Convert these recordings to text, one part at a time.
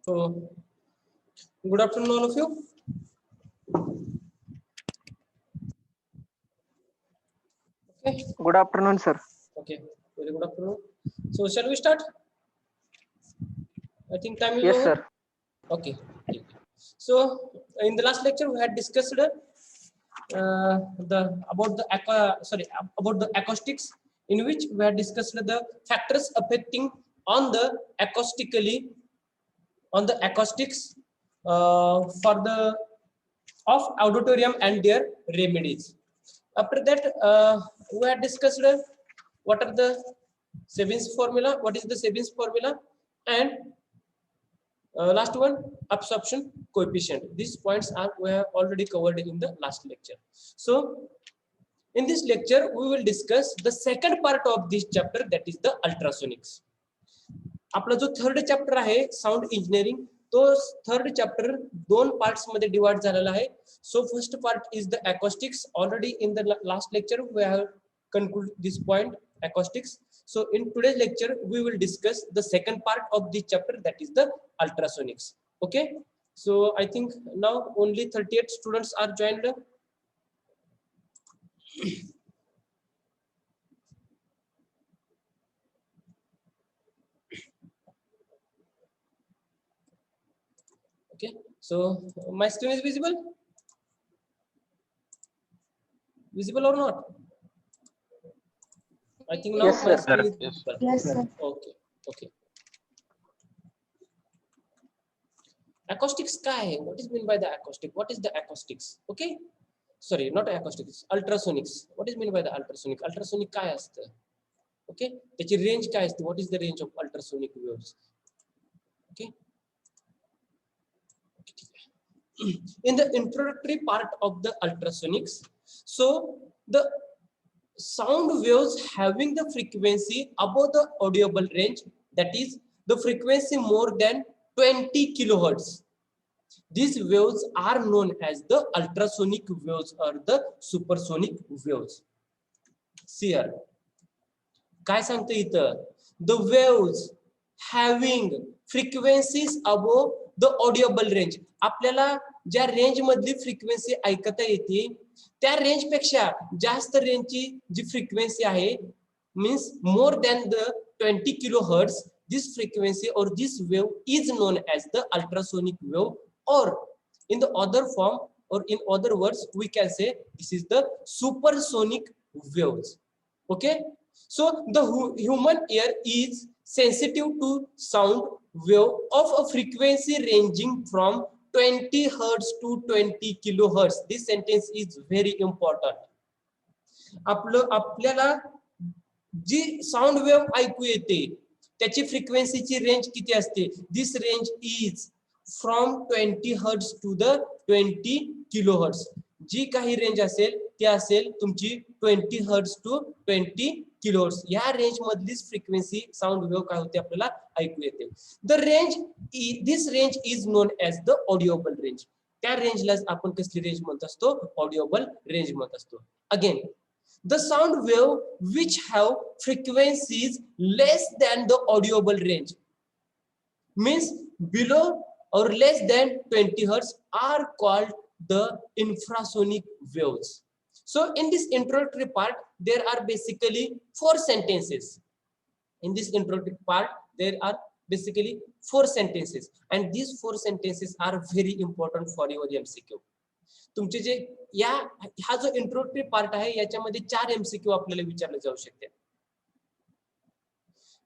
So, good afternoon, all of you. Okay. Good afternoon, sir. Okay. Very good afternoon. So, shall we start? I think time is Yes, over. sir. Okay. So, in the last lecture, we had discussed about the acoustics, in which we had discussed the factors affecting on the acoustics for the of auditorium and their remedies. After that, we had discussed what are the Sabin's formula, what is the Sabin's formula, and last one, absorption coefficient. These points are we have already covered in the last lecture. So, in this lecture, we will discuss the second part of this chapter, that is the ultrasonics. आपला जो third chapter आहे sound engineering, तो third chapter दोन parts मध्ये divide झालेला आहे. So first part is the acoustics. Already in the last lecture we have conclude this point, acoustics. So in today's lecture we will discuss the second part of this chapter, that is the ultrasonics. Okay, so I think now only 38 students are joined. Okay, so my screen is visible or not? I think now Yes, my sir. screen is visible. Yes, sir. Okay. Acoustics काय आहे? What is meant by the acoustic? What is the acoustics? Okay, sorry, not acoustics, ultrasonics. What is meant by the ultrasonic? Ultrasonic काय असतं? Okay, त्याची range काय असते? What is the range of ultrasonic waves? Okay. In the introductory part of the ultrasonics, so the sound waves having the frequency above the audible range, that is the frequency more than 20 kilohertz, these waves are known as the ultrasonic waves or the supersonic waves. See here, काय सांगतं इथं? The waves having frequencies above the audible range. आपल्याला ज्या range मधली frequency ऐकता येते त्या range पेक्षा जास्त रेंजची जी फ्रिक्वेन्सी आहे, means more than the 20 kilohertz, this frequency or this wave is known as the ultrasonic wave, or in the other form, or in other words we can say this is the supersonic waves. Okay, so the human ear is sensitive to sound wave of a frequency ranging from 20 hertz to 20 kilohertz. This sentence is very important. आपल्याला जी sound wave ऐकू येते त्याची फ्रिक्वेन्सीची range किती असते? This range is from 20 hertz to the 20 kilohertz. जी काही range असेल ती असेल तुमची 20 हर्ट्ज टू 20 किलोहर्ट्ज. या रेंज मधलीच फ्रिक्वेन्सी साऊंड वेव्ह काय होते आपल्याला ऐकू येते. The range, this range is known as the audible range. त्या रेंजलाच आपण कसली रेंज म्हणत असतो? ऑडिओबल रेंज म्हणत असतो. Again, the sound wave which have frequencies less than the audible range, means below or less than 20 hertz, are called the infrasonic waves. So in this introductory part there are basically 4 sentences. In this introductory part there are basically 4 sentences, and these 4 sentences are very important for your MCQ. तुमचे जे हा जो introductory part आहे याच्यामध्ये 4 MCQ आपल्याला विचारले जाऊ शकते.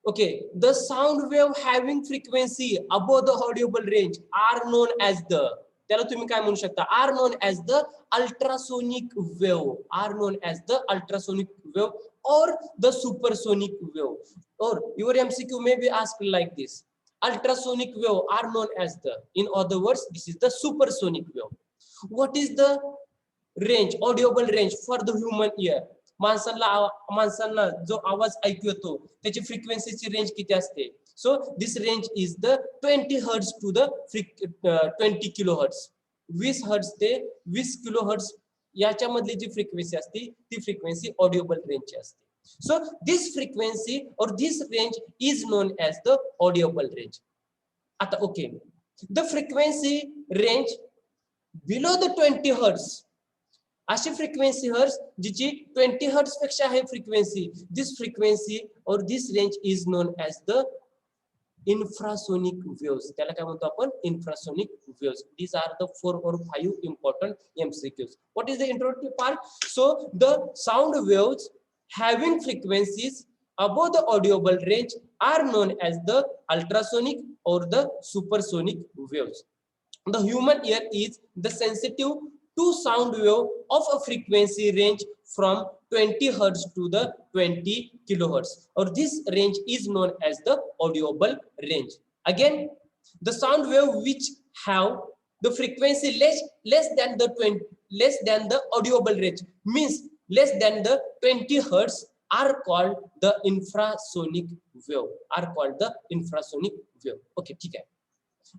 Okay, the sound wave having frequency above the audible range are known as the, त्याला तुम्ही काय म्हणू शकता? Are known as the ultrasonic wave, are known as the ultrasonic wave or the supersonic wave. Or your MCQ may be asked like this: ultrasonic wave are known as the, in other words this is the supersonic wave. What is the range, audible range for the human ear? माणसांना जो आवाज ऐकू येतो त्याची फ्रिक्वेन्सीची range किती असते? So this range is the 20 hertz to the 20 kilohertz. 20 hertz ते 20 kilohertz याच्यामधली जी frequency असते ती फ्रिक्वेन्सी ऑडिओबल रेंजची असते. So this frequency or this range is known as the audible range. आता okay, The frequency range below the 20 hertz. अशी frequency hertz जिची 20 hertz पेक्षा आहे frequency, this frequency or this range is known as the infrasonic waves. त्याला काय म्हणतो आपण? Infrasonic waves. These are the 4 or 5 important MCQs. What is the introductory part? So the sound waves having frequencies above the audible range are known as the ultrasonic or the supersonic waves. The human ear is the sensitive to sound wave of a frequency range from 20 hertz to the 20 kilohertz, or this range is known as the audible range. Again, the sound wave which have the frequency less than the audible range, means less than the 20 hertz, are called the infrasonic wave. Okay, ठीक है.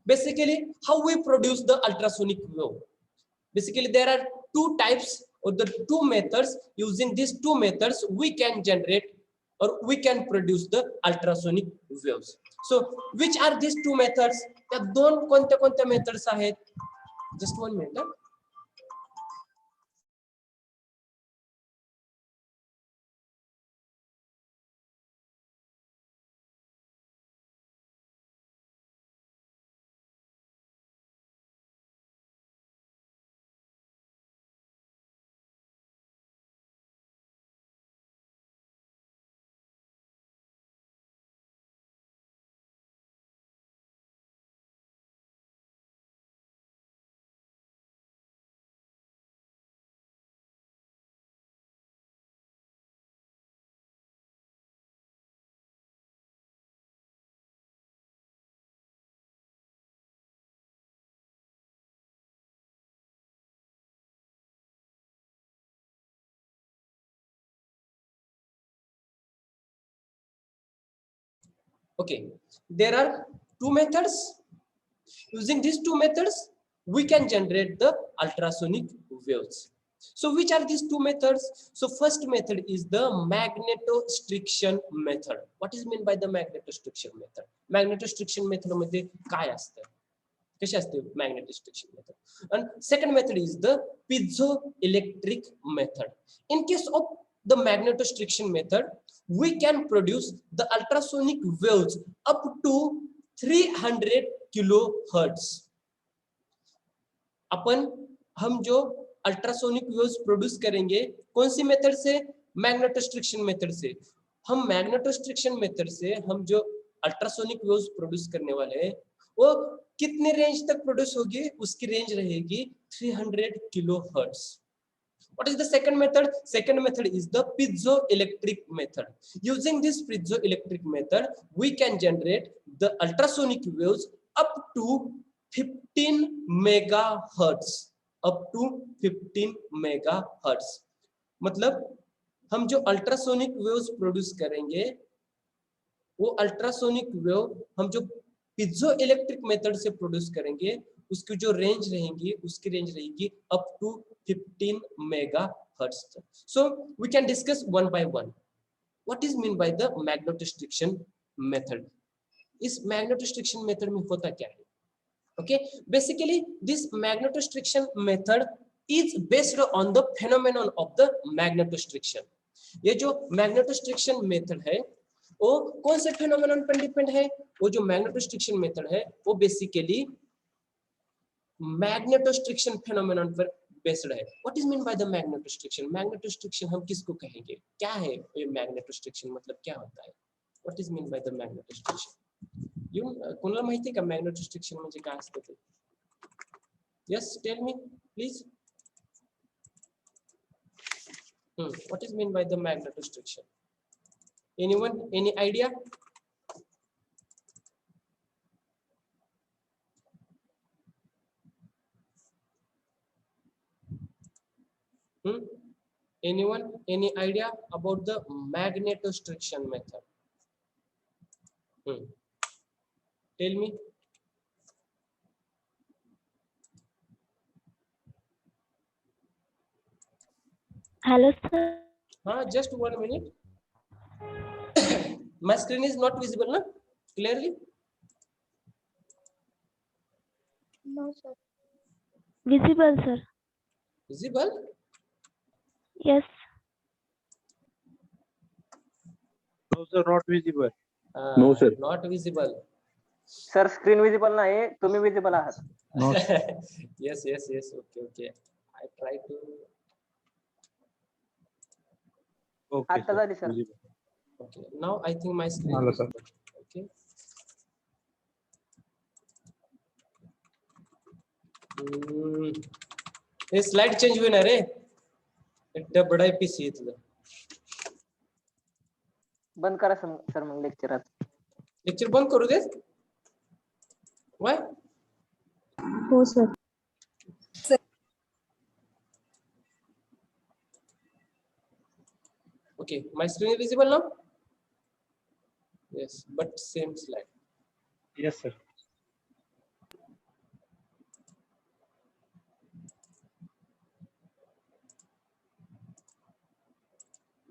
Basically, how we produce the ultrasonic wave? Basically, there are two types or the two methods. Using these two methods, we can generate or we can produce the ultrasonic waves. So, which are these two methods? त्या दोन कोणत्या methods आहेत? Just 1 minute. Okay, there are two methods. Using these two methods, we can generate the ultrasonic waves. So which are these two methods? So first method is the magnetostriction method. What is meant by the magnetostriction method? Magnetostriction method मध्ये काय असतं? कशी असते magnetostriction method? And second method is the piezoelectric method. In case of the magnetostriction method, we can produce the ultrasonic waves up to 300 kilohertz. हम जो ultrasonic waves produce करेंगे कौन सी method से? मैग्नेटोस्ट्रिक्शन मेथड से. हम मैग्नेटोस्ट्रिक्शन मेथड से हम जो अल्ट्रासोनिक वेव्स प्रोड्यूस करने वाले हैं वो कितने रेंज तक प्रोड्यूस होगी? उसकी रेंज रहेगी 300 kilohertz. What is the second method? Second method is the piezoelectric method. Using this piezoelectric method, we can generate the ultrasonic waves up to 15 megahertz. Up to 15 megahertz. मतलब हम जो ultrasonic waves produce करेंगे वो ultrasonic wave हम जो piezo electric method से produce करेंगे उसकी जो रेंज रहेगी उसकी रेंज रहेगी up to 15 megahertz. So we can discuss one by one. What is mean by the magnetostriction method? इस magnetostriction method में होता क्या है? Okay, basically this magnetostriction method is based on the phenomenon of the magnetostriction. ये जो magnetostriction method है वो कौन से phenomenon पर डिपेंड है? वो जो magnetostriction method है वो basically magnetostriction phenomenon पर बेस्ड है. What is mean by the magnetostriction? Magnetostriction हम किसको कहेंगे? क्या है ये magnetostriction? मतलब क्या होता है? What is mean by the magnetostriction? कोणाला माहिती आहे का magnetostriction म्हणजे काय असतं ते? Yes, tell me please. What is mean by the magnetostriction? Anyone? Any idea? Anyone? Any idea about the magnetostriction method? Tell me. Hello, sir. Just 1 minute. My screen is not visible, na? Clearly. No, sir. Visible, sir. Visible? Yes. No, sir, not visible. No, sir. Not visible. Sir screen visible नाही, तुम्ही visible आहात. Not. Yes. Okay. I try to. Okay, आता झाली sir. visible. Okay. Now I think my screen. Hello, is sir. visible. Okay. हे slide change होईना रे. एकदा बडा पीसी आहे तुझं. बंद करा सर मग लेक्चर आज. लेक्चर बंद करू दे. Why? हो सर. Okay, my screen is visible now. Yes, but same slide. Yes, sir.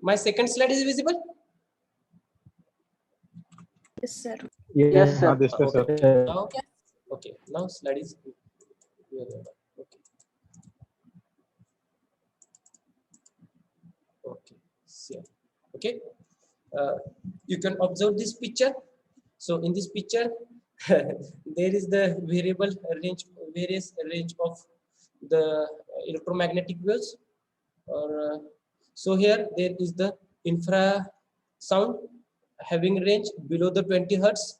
My second slide is visible. Yes, sir. Yes, sir. This is sir. Now, okay. Now slide is visible. Okay. Okay. So, okay. You can observe this picture. So in this picture, there is the variable range, various range of the electromagnetic waves. Or so here there is the infrasound having range below the 20 hertz.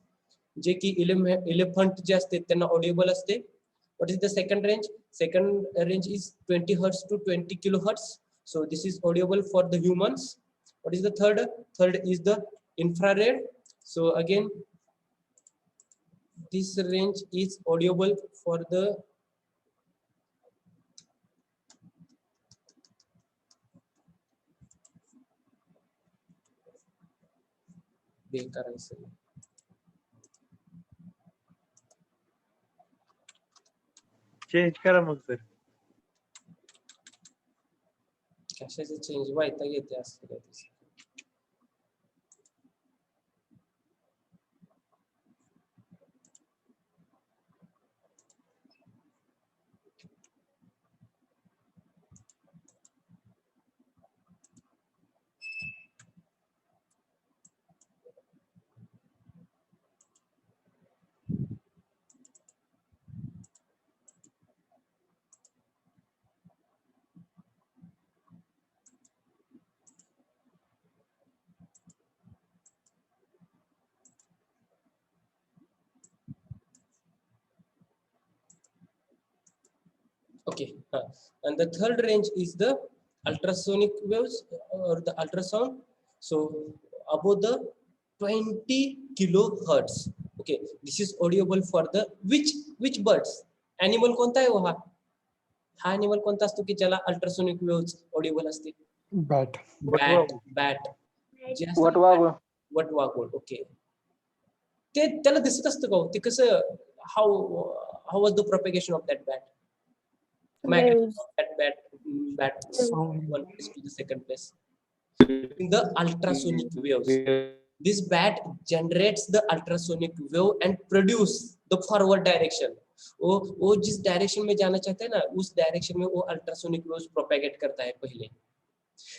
जे की elephant जे असते त्यांना audible असते. What is the second range? Second range is 20 hertz to 20 kilohertz. So this is audible for the humans. What is the third? Third is the infrared. So again, this range is audible for the Change करा मग sir. कशाचे change व्हायता येते असं काय तसं. Okay, and the third range is the ultrasonic waves or the ultrasound. So above the 20 kilohertz. Okay, this is audible for the which birds? Animal कोणता आहे हा? हा animal कोणता असतो की ज्याला ultrasonic waves audible असते? Bat. Bat. वटवाघूळ. Okay. ते त्याला दिसत असतं का? ते कसं how was the propagation of that bat? Migrate of that bat from one place to the second place. In the ultrasonic waves, this bat generates the ultrasonic wave and produce the forward direction. वो जिस direction में जाना चाहते हैं ना, उस direction में वो अल्ट्रासोनिक वेव्स प्रोपेगेट करता है पहले.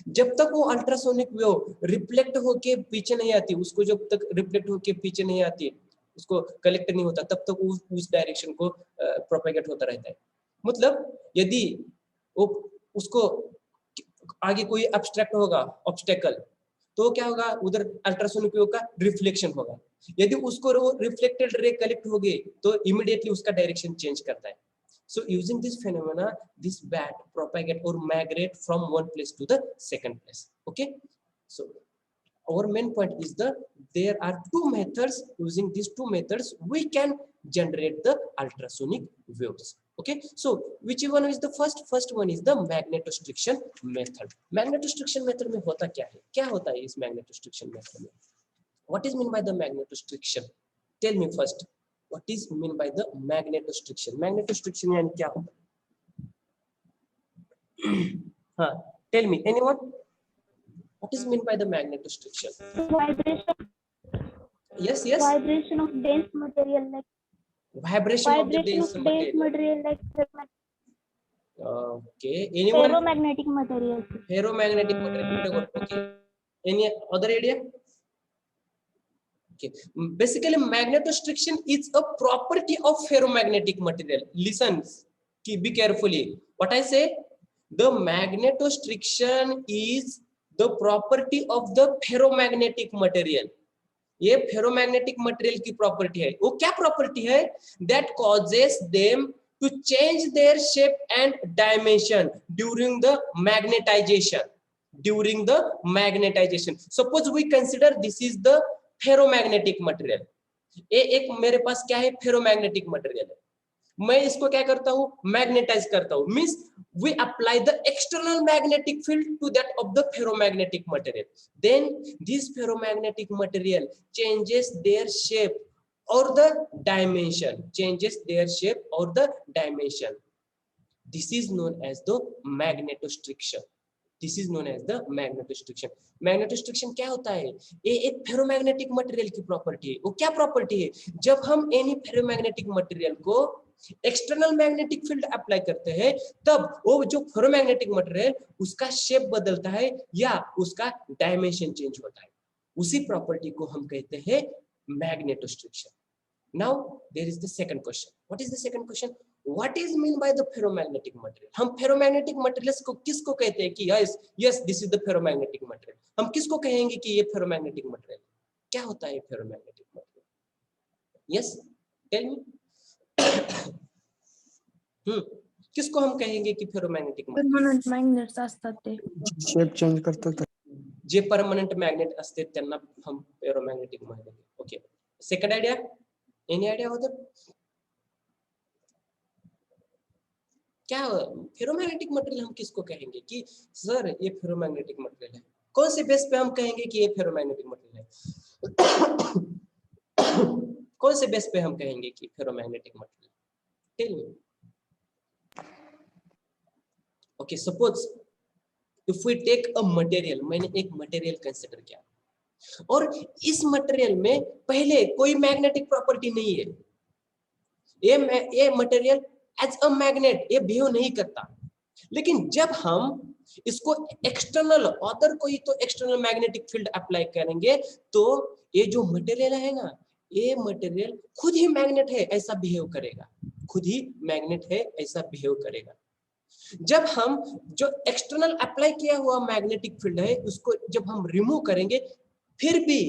जब तक वो अल्ट्रासोनिक वेव रिफ्लेक्ट होके पीछे नहीं आती, उसको जब तक रिफ्लेक्ट होके पीछे नहीं आती, उसको कलेक्ट नहीं होता, तब तक उस डायरेक्शन को प्रोपेगेट होता रहता है. मतलब यदि वो उसको आगे कोई ऑब्स्ट्रक्ट होगा, ऑब्स्टेकल, तो क्या होगा, उधर अल्ट्रासोनिक वेव का रिफ्लेक्शन होगा. यदि उसको रिफ्लेक्टेड रे कलेक्ट हो गई तो इमीडिएटली उसका डायरेक्शन चेंज करता है. So using this phenomena, this bat propagate or migrate from one place to the second place. Okay, so our main point is there are two methods. Using these two methods we can generate the ultrasonic waves. Okay, so which one is the first one is the magnetostriction method. Magnetostriction method में होता क्या है? क्या होता है इस magnetostriction method में? What is mean by the magnetostriction? Tell me first. What is mean by the magnetostriction? Magnetostriction यानी क्या होता है? हाँ, tell me anyone. What is mean by the magnetostriction? Vibration. Yes. Vibration of dense material like Vibration of the Vibration dense of dense material. material like Okay. Anyone? ferromagnetic materials. Ferromagnetic material. Very good. Okay. Any other idea? Okay. Basically, magnetostriction is a property of ferromagnetic material. Listen, be carefully. What I say? The magnetostriction is the property of the ferromagnetic material. ये ferromagnetic material की property है. वो क्या property है? That causes them to change their shape and dimension during the magnetization. During the magnetization, suppose we consider this is the ferromagnetic material. ये एक मेरे पास क्या है? फेरोमैग्नेटिक मटेरियल है. मैं इसको क्या करता हूँ? मैग्नेटाइज करता हूँ. Means we apply the external magnetic field to that of the ferromagnetic material. Then this ferromagnetic material changes their shape or the dimension. Changes their shape or the dimension. This is known as the magnetostriction. This is known as the magnetostriction. Magnetostriction क्या होता है? ये एक ferromagnetic material की property है. वो क्या property है? जब हम एनी फेरोमैग्नेटिक मटेरियल को एक्सटर्नल मैग्नेटिक फील्ड अप्लाई करते हैं, तब वो जो फेरोमैग्नेटिक मटेरियल उसका शेप बदलता है या उसका डायमेंशन चेंज होता है. उसी प्रॉपर्टी को हम कहते हैं magnetostriction. Now there is the second question. What is the second question? What is mean by the ferromagnetic material? हम ferromagnetic materials को किसको कहते हैं कि yes this is the ferromagnetic material? हम किसको कहेंगे कि ये ferromagnetic material? क्या होता है ferromagnetic material? Yes, tell me. किसको हम कहेंगे कि ferromagnetic material? Permanent magnets असतात ते. शेप चेंज करतात. जे परमनंट मॅग्नेट असते त्यांना हम ferromagnetic म्हणतो. Okay. Second idea? Any idea होतं? क्या फेरोमैग्नेटिक मटेरियल हम किसको कहेंगे कि सर ये फेरोमैग्नेटिक मटेरियल है? कौन से बेस पे हम कहेंगे कि ये फेरोमैग्नेटिक मटेरियल है? कौन से बेस पे हम कहेंगे कि ferromagnetic material? Tell me. Okay, suppose if we take a material. मैंने एक मटेरियल कंसीडर किया और इस मटेरियल में पहले कोई मैग्नेटिक प्रॉपर्टी नहीं है. ये मटेरियल एज अ मैग्नेट ये बिहेव नहीं करता. लेकिन जब हम इसको एक्सटर्नल अदर कोई तो एक्सटर्नल मैग्नेटिक फील्ड अप्लाई करेंगे तो ये जो मटेरियल है ना, ये मटेरियल खुद ही मैग्नेट है ऐसा बिहेव करेगा. खुद ही मैग्नेट है ऐसा बिहेव करेगा. जब हम जो एक्सटर्नल अप्लाई किया हुआ मैग्नेटिक फील्ड है उसको जब हम रिमूव करेंगे, फिर भी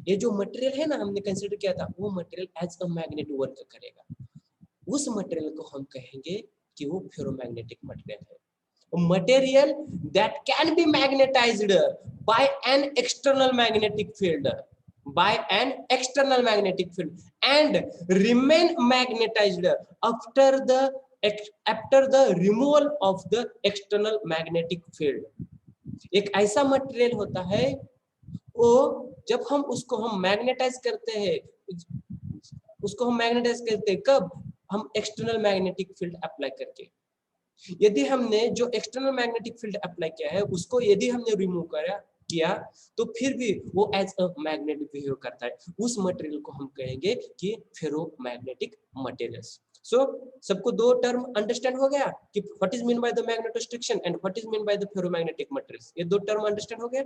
ये जो मटेरियल है ना हमने कंसीडर किया था, वो material as a magnet work करेगा. उस मटेरियल को हम कहेंगे कि वो फेरोमैग्नेटिक मटेरियल है. Material that can be magnetized by an external magnetic field, by an external magnetic field and remain magnetized after the removal of the external magnetic field. एक ऐसा मटेरियल होता है वो जब हम उसको हम मैग्नेटाइज करते हैं, कब? हम एक्सटर्नल मैग्नेटिक फील्ड अप्लाई करके. यदि हमने जो एक्सटर्नल मैग्नेटिक फील्ड अप्लाई किया है उसको यदि हमने रिमूव किया तो फिर भी वो एज अ मैग्नेट बिहेव करता है. उस मटेरियल को हम कहेंगे कि फेरोमैग्नेटिक मटेरियल्स. सो सबको दो टर्म अंडरस्टैंड हो गया कि what is mean by the magnetostriction and what is mean by the ferromagnetic materials. ये दो टर्म अंडरस्टैंड हो गया?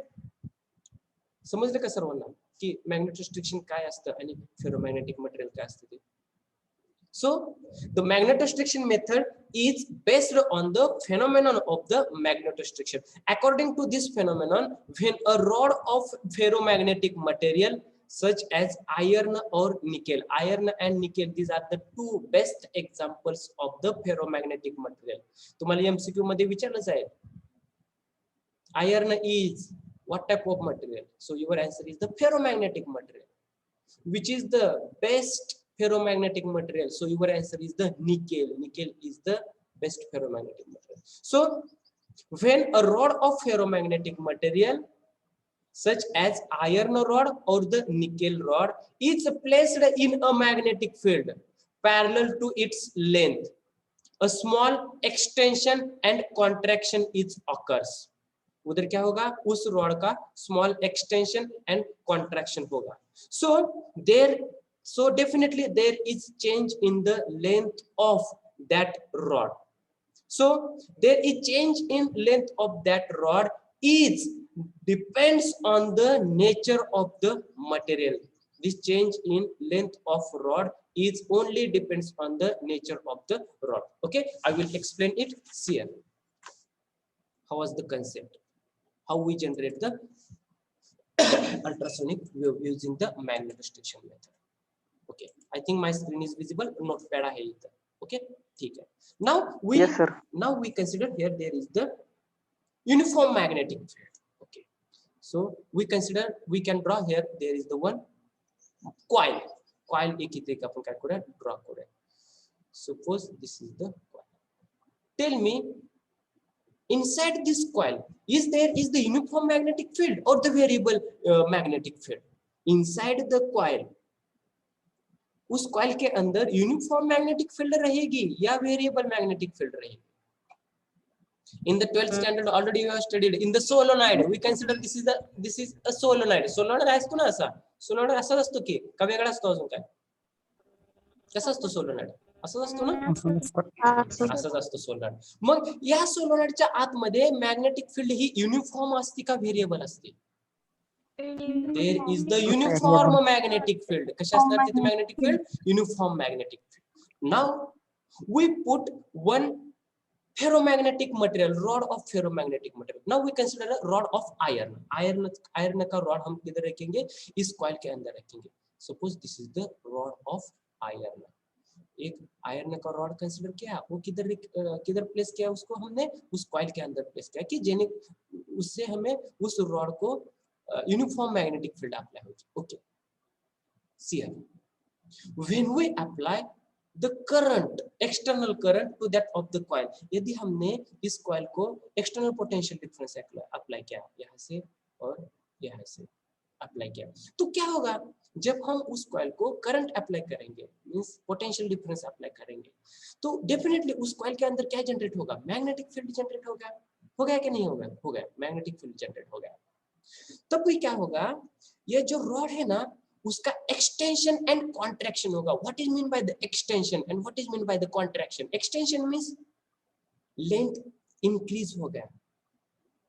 समजलं का सर्वांना की मॅग्नेटोस्ट्रिक्शन काय असतं आणि फेरोमॅग्नेटिक मटेरियल काय असतं ते? So the magnetostriction method is based on the phenomenon of the magnetostriction. According to this phenomenon, when a rod of ferromagnetic material such as iron or nickel, iron and nickel, these are the two best examples of the ferromagnetic material. तुम्हाला MCQ मध्ये विचारलं जाईल, iron is what type of material? So your answer is the ferromagnetic material. Which is the best ferromagnetic material? So your answer is the nickel. Nickel is the best ferromagnetic material. So when a rod of ferromagnetic material such as iron rod or the nickel rod is placed in a magnetic field parallel to its length, a small extension and contraction is occurs. उधर क्या होगा? उस rod का small extension and contraction होगा. So there So definitely there is change in the length of that rod. So there is change in length of that rod is depends on the nature of the material. This change in length of rod is only depends on the nature of the rod. Okay, I will explain it here. How was the concept? How we generate the ultrasonic wave using the magnetostation method. Okay, I think my screen is visible. Notepad hai idhar. Okay, theek hai. Now Yes, sir. we consider here there is the uniform magnetic field. Okay, so we can draw here there is the one coil. Coil ek hi tarike apan kya kore draw kore. Suppose this is the coil. Tell me, inside this coil is the uniform magnetic field or the variable magnetic field? Inside the coil, उस coil के अंदर uniform magnetic field रहेगी या variable magnetic field रहेगी? In the 12th standard already you have studied in the solenoid. We consider this is a solenoid. Solenoid असतो ना असा. Solenoid असा असतो की का वेगळा असतो अजून काय? कसा असतो solenoid? असाच असतो ना? असाच असतो solenoid. मग या solenoidच्या आतमध्ये मॅग्नेटिक फील्ड ही युनिफॉर्म असते का व्हेरिएबल असते? There is the uniform magnetic field. कशा असणार तिथे magnetic field? Uniform magnetic field. Now we put one ferromagnetic material, rod of ferromagnetic material. Now we consider a rod of iron. Iron का rod हम किधर रखेंगे? इस coil के अंदर रखेंगे. Suppose this is the rod of iron. एक iron का रॉड कंसीडर किया, वो किधर प्लेस किया, उसको हमने उस कॉइल के अंदर प्लेस किया कि जेने उससे हमें उस रॉड को uniform magnetic field apply हो. Okay, see here. When we apply the current, external current to that of the coil, यदि हमने इस coil को external potential difference apply किया, यहाँ से और यहाँ से apply किया, तो क्या होगा? जब हम उस coil को current apply करेंगे, means potential difference apply करेंगे, तो definitely उस coil के अंदर क्या generate होगा? Magnetic field generate होगा. हो गया कि नहीं होगा? हो गया, magnetic field generate हो गया. तब भी क्या होगा? ये जो रॉड है ना, उसका एक्सटेंशन एंड कॉन्ट्रैक्शन होगा. What is mean by the extension and what is mean by the contraction? Extension means length increase हो गया.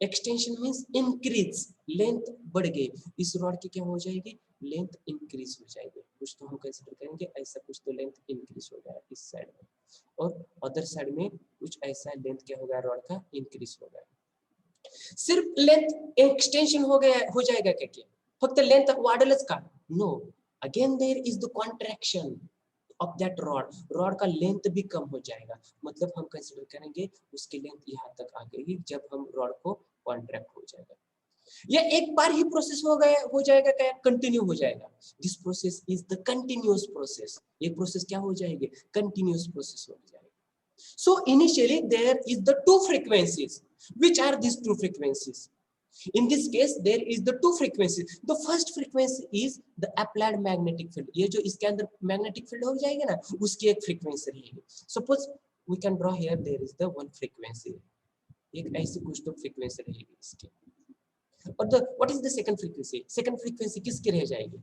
एक्सटेंशन मींस इंक्रीज, लेंथ बढ़ गई. इस रॉड की क्या हो जाएगी? लेंथ इंक्रीज हो जाएगी. कुछ तो हम कंसीडर करेंगे ऐसा, कुछ तो लेंथ इंक्रीज हो गया इस साइड में, और अदर साइड में कुछ ऐसा लेंथ क्या हो गया रॉड का? इंक्रीज हो गया. सिर्फ लेंथ एक्सटेंशन हो जाएगा क्या? फक्त लेंथ वाढेलच का? No, again there is the contraction of that rod का लेंथ भी कम हो जाएगा. मतलब हम कंसीडर करेंगे उसकी लेंथ यहाँ तक आ गई जब हम रॉड को कॉन्ट्रैक्ट हो जाएगा. ये एक बार ही प्रोसेस हो जाएगा क्या? कंटिन्यू हो जाएगा. This process is the continuous process. ये प्रोसेस क्या हो जाएगी? कंटिन्यूअस प्रोसेस हो जाएगी. So initially there is the two frequencies. Which are these two frequencies? In this case there is the two frequencies. The first frequency is the applied magnetic field. ये जो इसके अंदर magnetic field हो जाएगा ना, उसकी एक frequency रहेगी. Suppose we can draw here there is the one frequency. एक ऐसी कुछ तो frequency रहेगी इसकी. और what is the second frequency? Second frequency किसकी रह जाएगी?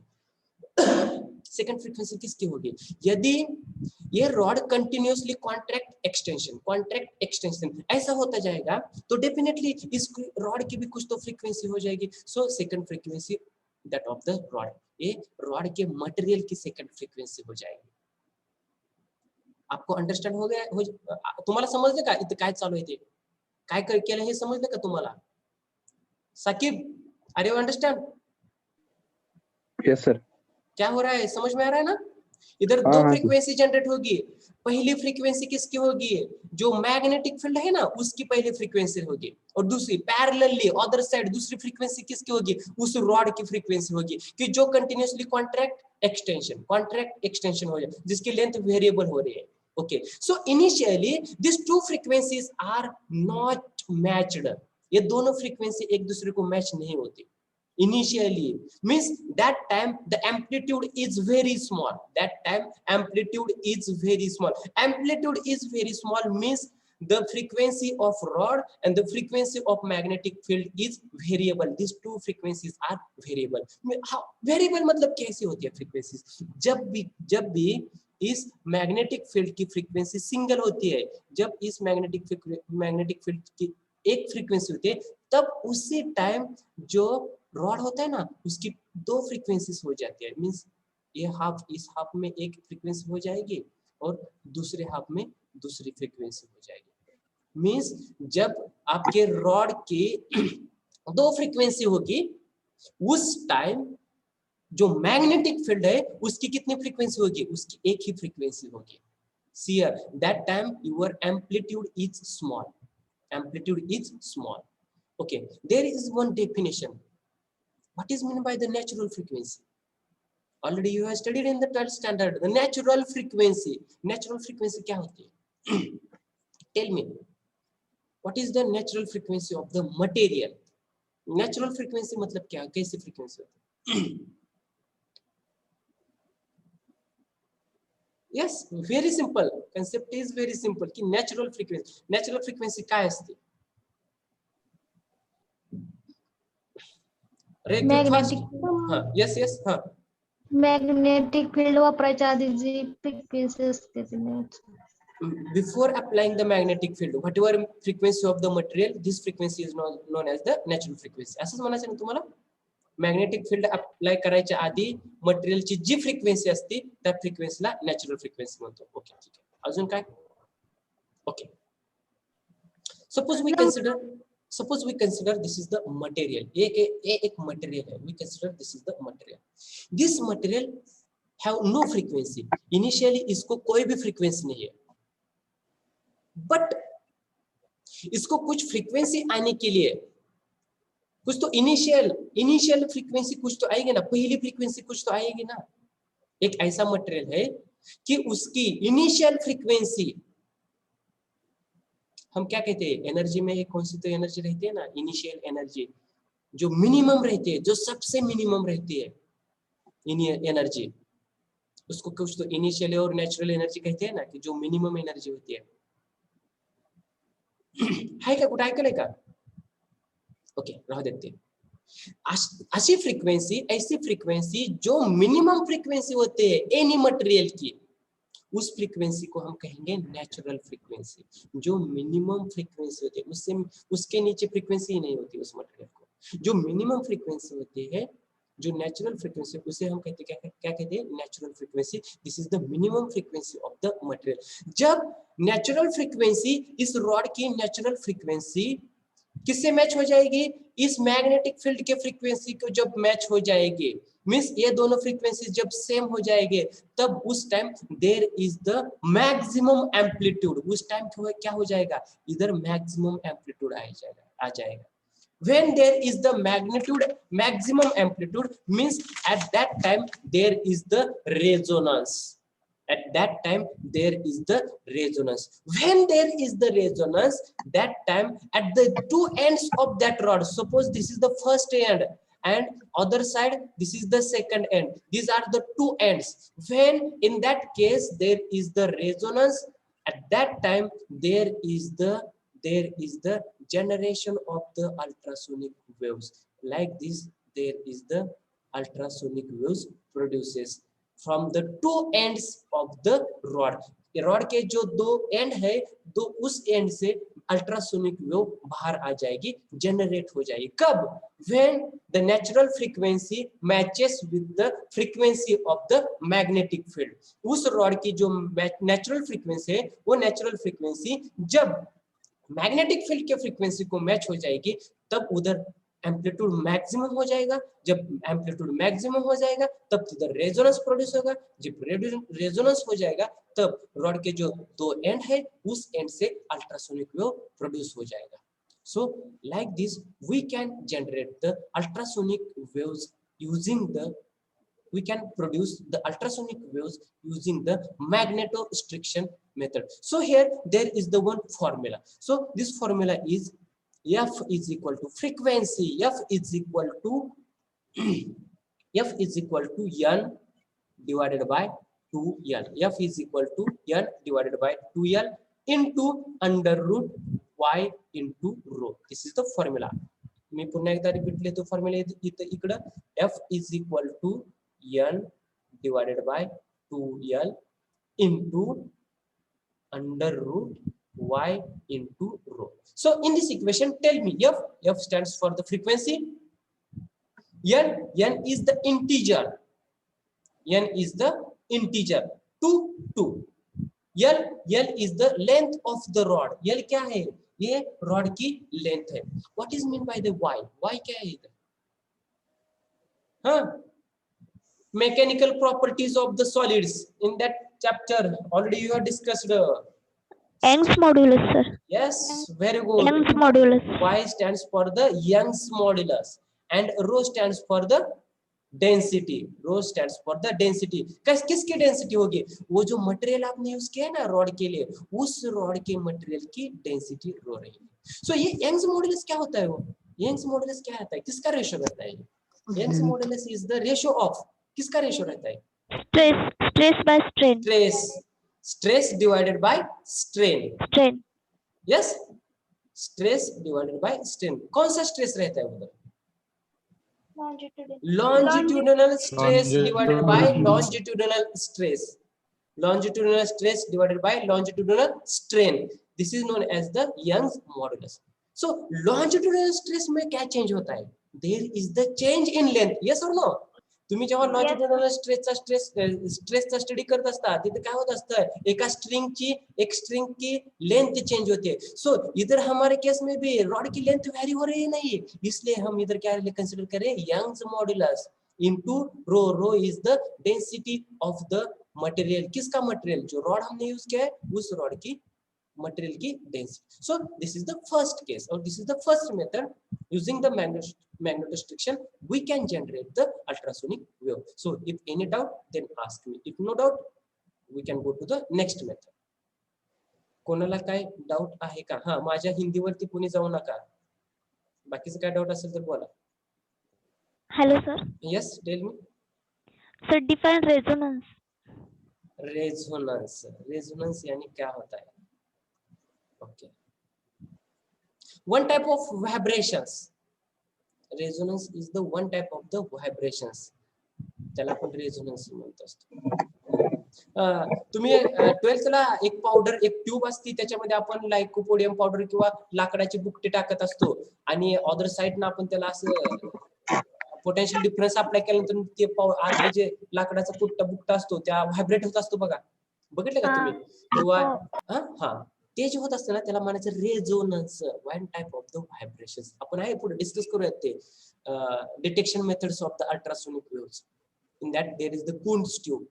सेकंड फ्रीक्वेंसी किसकी होगी? यदि ये रॉड कंटिन्यूअसली कॉन्ट्रैक्ट एक्सटेंशन ऐसा होता जाएगा तो डेफिनेटली इस रॉड की भी कुछ तो फ्रीक्वेंसी हो जाएगी. So second frequency that of the rod, ये रॉड के मटेरियल की सेकंड फ्रीक्वेंसी हो जाएगी. आपको अंडरस्टँड हो गया? तुम्हाला समजलं का इथं काय चालू आहे ते? काय केलं हे समजलं का तुम्हाला? Saqib, are you understand? Yes sir. क्या हो रहा है? समझ में आ रहा है ना? इधर दो फ्रीक्वेंसी जनरेट होगी. पहली फ्रीक्वेंसी किसकी होगी? जो मैग्नेटिक फील्ड है ना उसकी पहली फ्रीक्वेंसी होगी, और दूसरी पैरेलली अदर साइड दूसरी फ्रीक्वेंसी किसकी होगी? उस रॉड की फ्रीक्वेंसी होगी कि जो कंटिन्यूअसली कॉन्ट्रैक्ट एक्सटेंशन हो जाए, जिसकी लेंथ वेरिएबल हो रही है. Okay, so initially this two frequencies are not matched. ये दोनों फ्रीक्वेंसी एक दूसरे को मैच नहीं होती. Initially means that time the amplitude is very small. Amplitude is very small means the frequency of rod and the frequency of magnetic field is variable. These two frequencies are variable. How variable मतलब कैसे होती है frequencies? जब भी इस magnetic field की frequency single होती है, जब इस मैग्नेटिक फील्ड की एक फ्रीक्वेंसी होती है, तब उसी टाइम जो रॉड होता है ना, उसकी दो फ्रीक्वेंसीज हो जाती है. मींस ये हाफ, इस हाफ में एक फ्रीक्वेंसी हो जाएगी और दूसरे हाफ में दूसरी फ्रीक्वेंसी हो जाएगी. मींस जब आपके रॉड की दो फ्रीक्वेंसी होगी, उस टाइम जो मैग्नेटिक फील्ड है उसकी कितनी फ्रीक्वेंसी होगी? उसकी एक ही फ्रीक्वेंसी होगी. See here, that time your amplitude is small. Amplitude is small. Okay, there is one definition. What is meant by the natural frequency? Already you have studied in the 12th standard. The natural frequency. Natural frequency क्या होती है? Tell me. What is the natural frequency of the material? Natural frequency मतलब क्या? कैसी frequency होती है? Yes, very simple. Concept is very simple. कि natural frequency. Natural frequency काय असते? मॅग्नेटिक फील्ड वापरायच्या आधी जी फ्रिक्वेन्सी असते ती Before applying the magnetic field, whatever frequency of the material, this frequency is known as the natural frequency. असंच म्हणायचं ना तुम्हाला? मॅग्नेटिक फील्ड अप्लाय करायच्या आधी मटेरियलची जी फ्रिक्वेन्सी असते त्या फ्रिक्वेन्सीला नॅचरल फ्रिक्वेन्सी म्हणतो. ओके, ठीक आहे. अजून काय? Okay. Suppose we consider this is the material. एक material है. We consider this is the material. This material have no frequency. Initially इसको कोई भी frequency नहीं है. But इसको कुछ frequency आने के लिए कुछ तो इनिशियल फ्रीक्वेंसी कुछ तो आएगी ना, पहली फ्रीक्वेंसी कुछ तो आएगी ना. एक ऐसा मटेरियल है कि उसकी इनिशियल फ्रीक्वेंसी हम क्या कहते हैं? एनर्जी में एक कौन सी तो एनर्जी रहती है ना, इनिशियल एनर्जी, जो मिनिमम रहती है, जो सबसे मिनिमम रहती है एनर्जी, उसको कुछ तो इनिशियल और नेचुरल एनर्जी कहते हैं ना, कि जो मिनिमम एनर्जी होती है. है का? कुठे ऐकलंय का? ओके, राहू देते. ऐसी फ्रीक्वेंसी जो मिनिमम फ्रीक्वेंसी होते हैं एनी मटेरियल की, उस फ्रीक्वेंसी को हम कहेंगे नेचुरल फ्रीक्वेंसी. जो मिनिमम फ्रीक्वेंसी होती है, उसके नीचे फ्रीक्वेंसी ही नहीं होती उस मटेरियल को. जो मिनिमम फ्रीक्वेंसी होती है, जो नेचुरल फ्रीक्वेंसी, उसे हम कहते हैं क्या कहते हैं? Natural frequency. This is the minimum frequency of the material. जब नेचुरल फ्रीक्वेंसी, इस रॉड की नेचुरल फ्रीक्वेंसी किससे मैच हो जाएगी? इस मैग्नेटिक फील्ड के फ्रीक्वेंसी को जब मैच हो जाएगी, मींस ये दोनों फ्रीक्वेंसी जब सेम हो जाएंगे, तब उस time there is the maximum amplitude. उस टाइम क्या हो जाएगा? इधर मैक्सिमम एम्पलीट्यूड आ जाएगा. When there is the maximum amplitude, means at that time there is the resonance. At that time there is the resonance. When there is the resonance, that time at the two ends of that rod, suppose this is the first end and other side this is the second end, these are the two ends. When in that case there is the resonance, at that time there is the generation of the ultrasonic waves. Like this, there is the ultrasonic waves produces from the two ends of the rod. Rod के जो दो and है, दो उस and से ultrasonic wave बाहर आ जाएगी, generate हो जाएगी. कब? When the natural frequency matches with the frequency of the magnetic field. उस रॉड की जो नेचुरल फ्रीक्वेंसी है, वो नेचुरल फ्रीक्वेंसी जब मैग्नेटिक फील्ड के फ्रीक्वेंसी को मैच हो जाएगी, तब उधर एम्पलीट्यूड मैक्सिमम हो जाएगा. जब एम्पलीट्यूड मैक्सिमम हो जाएगा, तब इधर रेजोनेंस प्रोड्यूस होगा. जब रेजोनेंस हो जाएगा, तब रॉड के जो दो एंड है, उस एंड से अल्ट्रासोनिक वेव प्रोड्यूस हो जाएगा. So like this we can generate the ultrasonic waves using we can produce the ultrasonic waves using the magnetostriction method. So here there is the one formula. So this formula is F is equal to frequency. F is equal to N divided by 2L. F is equal to N divided by 2L into under root y into rho. This is the formula. मी पुन्हा एकदा repeat लिहितो formula इकडं f is equal to n divided by 2l into under root y into rho. So in this equation, tell me f stands for the frequency, n is the integer, n is the integer 2 l is the length of the rod. l क्या है? ये rod की length है. What is mean by the y क्या है इधर? हाँ, mechanical properties of the solids in that chapter already you have discussed. Young's modulus, sir. Yes, very good. Young's modulus. Y stands for the Young's modulus and rho stands for the density. Rho stands for the density. किसकी density होगी? वो जो material आपने use किया है ना rod के लिए, उस रॉड के मटेरियल की डेंसिटी रो रही है. सो ये यंग्स मॉडुलस क्या होता है? वो यंग्स मॉडुलस क्या रहता है? किसका रेशियो रहता है? Young's modulus is the ratio of, किसका रेशियो रहता है? Stress by strain. Stress divided by strain. Strain. Yes, stress divided by strain. कौन सा स्ट्रेस रहता है उधर? Longitudinal stress divided by longitudinal stress. Longitudinal stress divided by longitudinal strain. This is known as the Young's modulus. So longitudinal stress में क्या change होता है? There is the change in length. Yes or no? तुम्ही जेव्हा longitudinal स्ट्रेसचा study करत असता तिथे काय होत असतं? एका स्ट्रिंग की लेंथ चेंज होती है. सो इधर हमारे केस में भी रॉड की लेंथ वेरी हो रही नहीं, इसलिए हम इधर क्या कंसीडर करें? Young's modulus into rho. Rho is the density of the material. किसका मटेरियल? जो रॉड हमने यूज किया है उस रॉड की मटेरियल की density. So this is the first case और this is the first method using the magnetostriction we can generate the ultrasonic wave. So if any doubt then ask me, if no doubt we can go to the next method. कोणाला काय doubt आहे का? हा, माझ्या हिंदीवरती कोणी जाऊ नका, बाकीचं काय डाउट असेल तर बोला. Hello, sir. Yes, tell me. Sir, define resonance. Resonance यानी क्या होता है? Okay, one type of vibrations. Resonance is the one type of the vibrations. त्याला आपण रेझोनन्स म्हणत असतो. तुम्ही 12th ला एक पावडर, एक ट्यूब असते, त्याच्यामध्ये आपण लायकोपोडियम पावडर किंवा लाकडाची बुकटे टाकत असतो आणि अदर साइडनं आपण त्याला असं पोटेन्शियल डिफरन्स अप्लाय केल्यानंतर ते आत जे लाकडाचा बुकटा असतो त्या व्हायब्रेट होत असतो बघा. बघितलं का तुम्ही? किंवा हा ते जे होत असतं ना त्याला म्हणायचं resonance. One type of the vibrations. आपण आहे पुढे डिस्कस करूयात ते detection methods of the ultrasonic waves. In that there is the Kundt's tube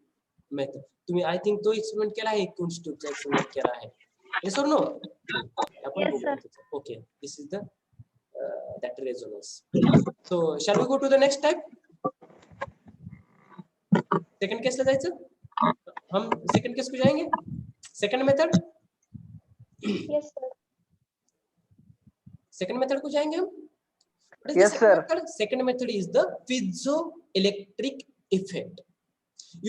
method. तुम्ही आय थिंक तो एक्सपेरिमेंट केला आहे, कुन्स ट्यूबचा एक्सपेरिमेंट केला आहे. येस और no? Yes, sir. Okay, this is the that resonance. So shall we go to the next type? Second case ला जायचं. हम सेकंड केस को जाएंगे. Second method. Yes, sir. Second method को जाएंगे हम. Yes, sir. Second method is the piezoelectric effect.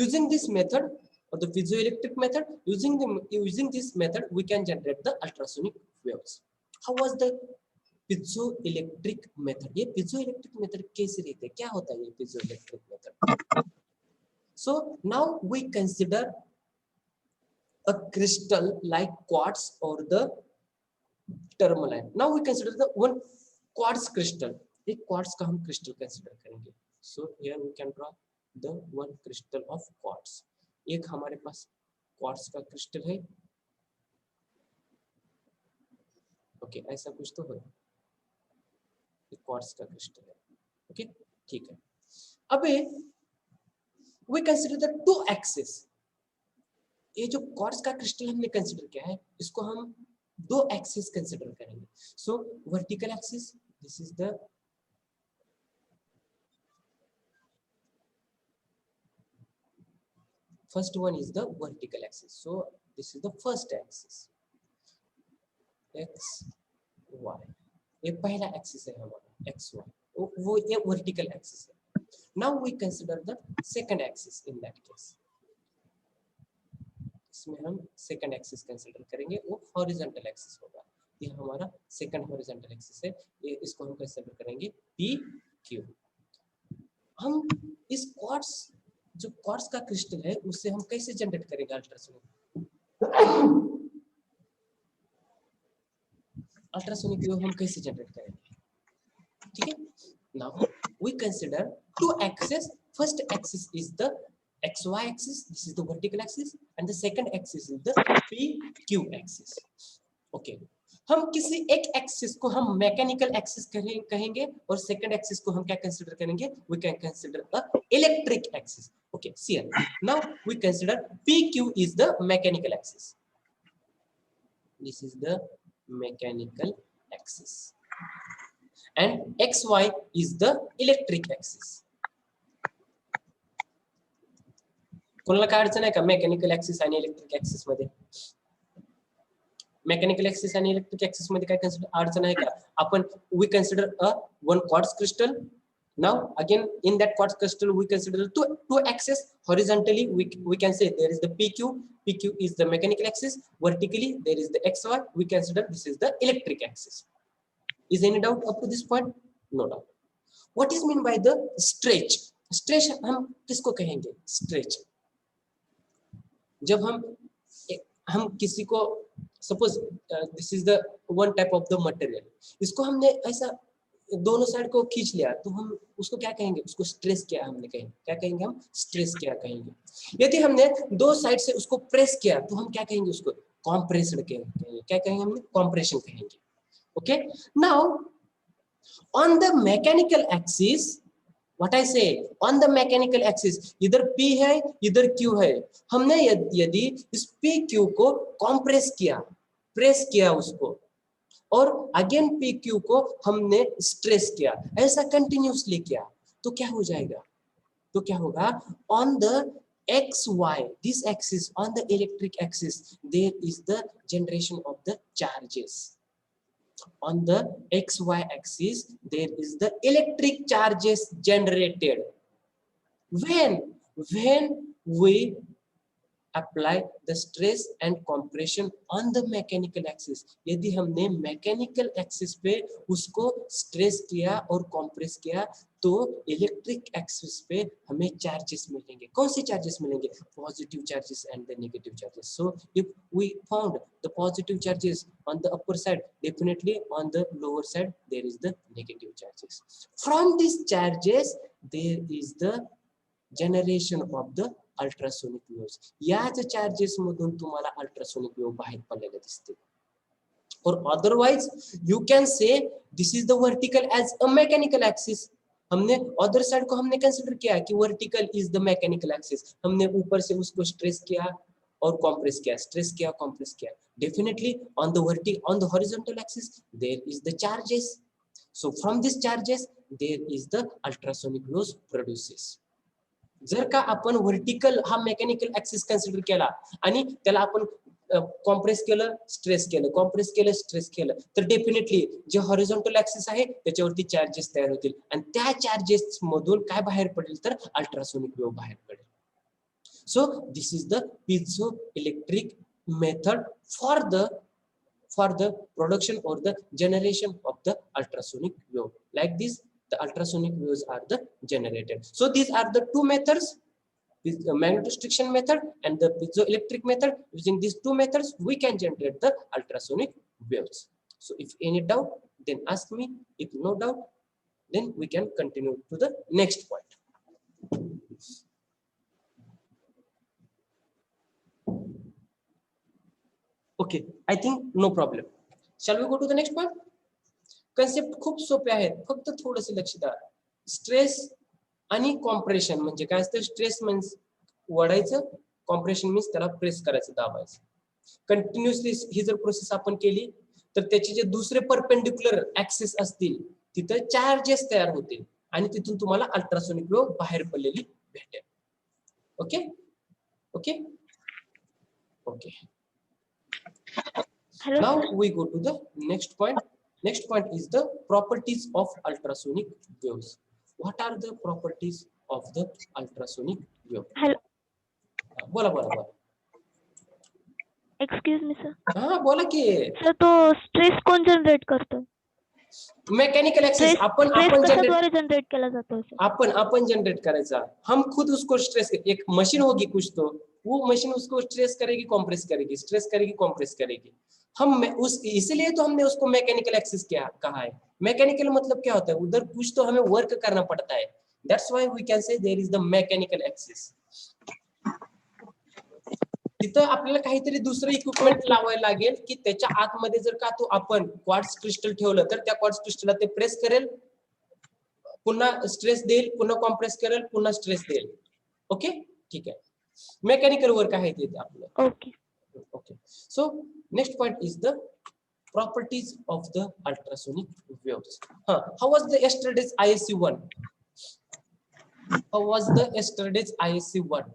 Using this method or the piezoelectric method, using this method we can generate the ultrasonic waves. How was the piezoelectric method? ये piezoelectric method कैसे रहते हैं? क्या होता है ये piezoelectric method? So now we consider a crystal like quartz or the tourmaline. Now we consider the one quartz crystal. एक quartz का हम crystal consider करेंगे. So here we can draw the one crystal of quartz. एक हमारे पास quartz का crystal है. Okay, ऐसा कुछ तो है. एक quartz का crystal है. Okay, ठीक है. अबे we consider the two axes. ये जो क्वार्ट्ज का क्रिस्टल हमने कंसीडर किया है इसको हम दो एक्सिस कंसीडर करेंगे. So vertical axis, this is the first one is the vertical axis. So this is the first axis X Y. ये पहला एक्सिस है हमारा एक्स वाई, वो ये वर्टिकल एक्सिस है. Now we consider the second axis. In that case इसमें हम second axis consider करेंगे, वो हॉरिजॉन्टल एक्सिस होगा। ये हमारा सेकंड हॉरिजॉन्टल एक्सिस है, ये इसको हम कंसीडर करेंगे पी क्यू। हम इस क्वार्ट्स, जो क्वार्ट्स का क्रिस्टल है, उससे हम कैसे जनरेट करेंगे अल्ट्रासोनिक? अल्ट्रासोनिक वेव हम कैसे जनरेट करेंगे? ठीक है, now we consider two axis. First axis is the xy axis, this is the vertical axis, and the second axis is the pq axis. Okay, हम किसी एक एक्सिस को हम मैकेनिकल एक्सिस कहेंगे और सेकंड एक्सिस को हम क्या कंसीडर करेंगे? We can consider the electric axis. Okay, see here. Now we consider pq is the mechanical axis. This is the mechanical axis, and xy is the electric axis. कोणाला काय अडचण आहे का mechanical axis आणि electric axis मध्ये? Mechanical axis आणि electric axis मध्ये काय अडचण आहे का? आपण we consider a one quartz crystal. Now again in that quartz crystal we consider two axes. Horizontally we can say there is the pq is the mechanical axis. Vertically there is the xy. We consider this is the electric axis. Is any doubt up to this point? No doubt. What is mean by the stretch? Stretch हम किसको कहेंगे? Stretch जब हम किसी को suppose this is the one type of the material, इसको हमने ऐसा दोनों साइड को खींच लिया तो हम उसको क्या कहेंगे? उसको स्ट्रेस किया हमने, कहेंगे क्या कहेंगे? हम स्ट्रेस किया कहेंगे। यदि हमने दो साइड से उसको प्रेस किया तो हम क्या कहेंगे? उसको कॉम्प्रेशन कहेंगे। क्या कहेंगे? हमने कॉम्प्रेशन कहेंगे। Okay, now on the mechanical axis, What I say, on the mechanical axis, इधर P है इधर Q है। हमने यदि इस PQ को कॉम्प्रेस किया, प्रेस किया उसको, और अगेन PQ को हमने स्ट्रेस किया, ऐसा कंटिन्यूसली किया, तो क्या हो जाएगा? तो क्या होगा? On the XY, this axis, on the electric axis, there is the generation of the charges. On the xy axis there is the electric charges generated when we apply the stress and compression on the mechanical axis. यदि हमने mechanical axis पे उसको stress किया और compress किया तो electric axis पे हमें चार्जेस मिलेंगे। कौन से चार्जेस मिलेंगे? Positive charges and the negative charges. So if we found the positive charges on the upper side, definitely on the lower side there is the negative charges. From these charges there is the generation of the ultrasonic waves. याच charges मधून तुम्हाला ultrasonic wave बाहेर पडलेले दिसते. और otherwise you can say this is the vertical as a mechanical axis. हमने other side को हमने कंसीडर किया कि vertical is the mechanical axis. हमने ऊपर से उसको स्ट्रेस किया और कंप्रेस किया, स्ट्रेस किया, कंप्रेस किया। Definitely on the horizontal axis there is the charges. So from this charges there is the ultrasonic waves produces. जर का आपण व्हर्टिकल हा मेकॅनिकल ऍक्सिस कन्सिडर केला आणि त्याला आपण कॉम्प्रेस केलं, स्ट्रेस केलं, कॉम्प्रेस केलं, स्ट्रेस केलं, तर डेफिनेटली जे हॉरिझॉन्टल ऍक्सिस आहे त्याच्यावरती चार्जेस तयार होतील आणि त्या चार्जेस मधून काय बाहेर पडेल? तर अल्ट्रासोनिक वेव्ह बाहेर पडेल. सो this is the piezoelectric method for the production or the generation of the ultrasonic wave. Like this the ultrasonic waves are the generated. So these are the two methods, the magnetostriction method and the piezoelectric method. Using these two methods we can generate the ultrasonic waves. So if any doubt then ask me, if no doubt then we can continue to the next point. Okay, I think no problem. Shall we go to the next point? Concept खूप सोपे आहेत, फक्त थोडंसं लक्ष द्या. Stress आणि compression म्हणजे काय असतं? स्ट्रेस मीन्स वडायचं, कॉम्प्रेशन मीन्स त्याला प्रेस करायचं, दाबायचं. कंटिन्युअसली ही जर प्रोसेस आपण केली तर त्याचे जे दुसरे परपेंडिक्युलर ऍक्सिस असतील तिथं चार्जेस तयार होतील आणि तिथून तुम्हाला अल्ट्रासोनिक वेव्ह बाहेर पडलेली भेटेल. Okay okay okay. Hello, Now sir. we go to the next point. Next point is the properties of ultrasonic waves. What are the properties of the ultrasonic wave? Hello. बोला बोला बोला. Excuse me sir. हा बोला की. Sir तो stress कोण generate करतो? Mechanical access stress आपण स्ट्रेस आपण जनरेट कशाद्वारे जनरेट केला जातो सर? अपन जनरेट करायचा. हम खुद उसको स्ट्रेस, एक मशीन होगी कुछ तो वो मशीन उसको स्ट्रेस करेगी, कॉम्प्रेस करेगी, स्ट्रेस करेगी, कॉम्प्रेस करेगी. उस इसलिए तो हमने उसको मैकेनिकल एक्सेस क्या कहा है. मैकेनिकल मतलब क्या होता है, उधर कुछ तो हमें वर्क करना पड़ता है. That's why we can say there is the mechanical axes. तिथं आपल्याला काहीतरी दुसरं इक्विपमेंट लावायला लागेल की त्याच्या आतमध्ये जर का तो आपण क्वार्ट्ज क्रिस्टल ठेवलं तर त्या क्वार्ट्ज क्रिस्टलला ते प्रेस करेल, पुन्हा स्ट्रेस देईल, पुन्हा कॉम्प्रेस करेल, पुन्हा स्ट्रेस देईल. ओके ठीक आहे. मेकॅनिकल वर्क आहे ते आपलं. Okay. Okay, so next point is the properties of the ultrasonic waves. How was the yesterday's ISC1? How was the yesterday's ISC1?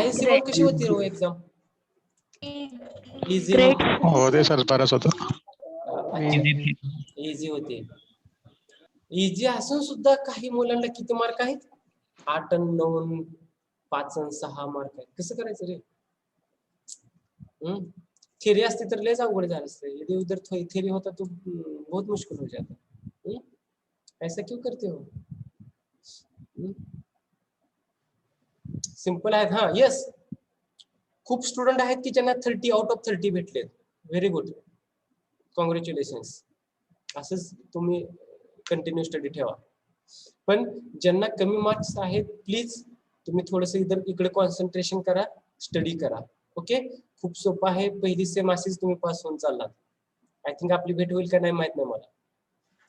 ISC1 कशी होती रो एग्जाम? Easy great. हो ते सर बरंच होतं. इझी होते. इझी असून सुद्धा काही मुलांना किती मार्क आहेत? 8 आणि 9, 5 आणि 6 मार्क आहेत. कसं करायचं रे? थियरी असती तर लयच अवघड झालं असतं. यदि उधर थियरी होता तो बहुत मुश्किल हो जाता. ऐसा क्यों करते हो? सिंपल आहेत. हा यस, खूप स्टुडंट आहेत की ज्यांना 30 आउट ऑफ 30 भेटले. Very good, congratulations. असंच तुम्ही कंटिन्यू स्टडी ठेवा. पण ज्यांना कमी मार्क्स आहेत प्लीज तुम्ही थोडस इकडे कॉन्सन्ट्रेशन करा, स्टडी करा. ओके, खूप सोपं आहे. पहिली सेम अशीच तुम्ही पास होऊन चाललात. आय थिंक आपली भेट होईल का नाही माहित नाही मला.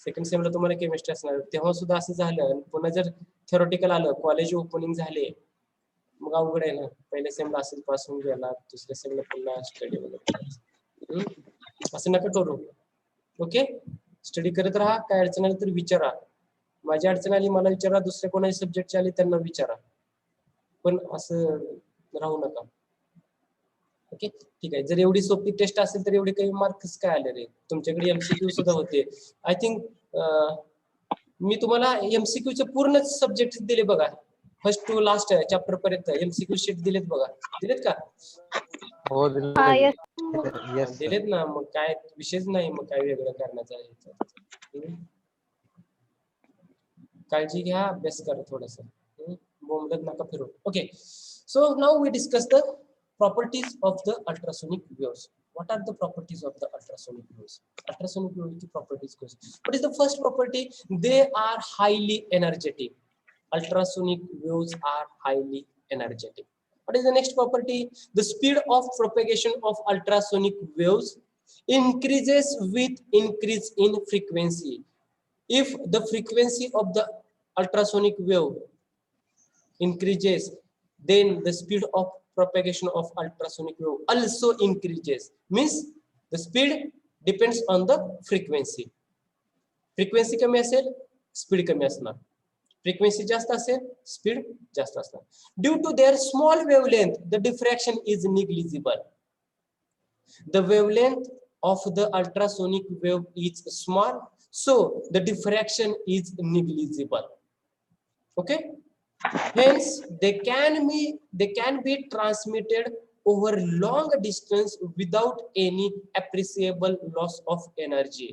सेकंड सेमला तुम्हाला केमिस्ट्री असणार, तेव्हा सुद्धा असं झालं. आणि पुन्हा जर थेरोटिकल आलं, कॉलेज ओपनिंग झाले, मग अवघड आहे ना. पहिल्या सेमला असंच पास होऊन गेला, दुसऱ्या सेमला पुन्हा स्टडी वगैरे. असं नका करू. ओके, स्टडी करत राहा. काय अडचण आली तर विचारा. माझी अडचण आली मला विचारा, दुसऱ्या कोणाची सब्जेक्टची आली त्यांना विचारा. पण असं राहू नका. ओके ठीक आहे. जर एवढी सोपी टेस्ट असेल तर एवढे काही मार्क्स काय आले रे? तुमच्याकडे एमसीक्यू सुद्धा होते. आय थिंक मी तुम्हाला एमसीक्यू चे पूर्ण सब्जेक्ट दिले बघा, फर्स्ट टू लास्ट चॅप्टर पर्यंत एमसीक्यू शीट दिलेत बघा. दिलेत का? हो yes. दिलेत ना. मग काय विषयच नाही, मग काय वेगळं करण्याचा आहे. काळजी घ्या, अभ्यास करा थोडस. बोंबलत नका फिरू. Okay, so now we discuss the properties of the ultrasonic waves. What are the properties of the ultrasonic waves? Ultrasonic wave properties. What is the first property? They are highly energetic. Ultrasonic waves are highly energetic. What is the next property? The speed of propagation of ultrasonic waves increases with increase in frequency. If the frequency of the ultrasonic wave increases, then the speed of propagation of ultrasonic wave also increases. Means the speed depends on the frequency. Frequency कमी असेल, speed कमी असणार. Frequency जास्त असेल, speed जास्त असणार. Due to their small wavelength, the diffraction is negligible. The wavelength of the ultrasonic wave is small, so the diffraction is negligible. Okay. Hence, they can be transmitted over long distance without any appreciable loss of energy.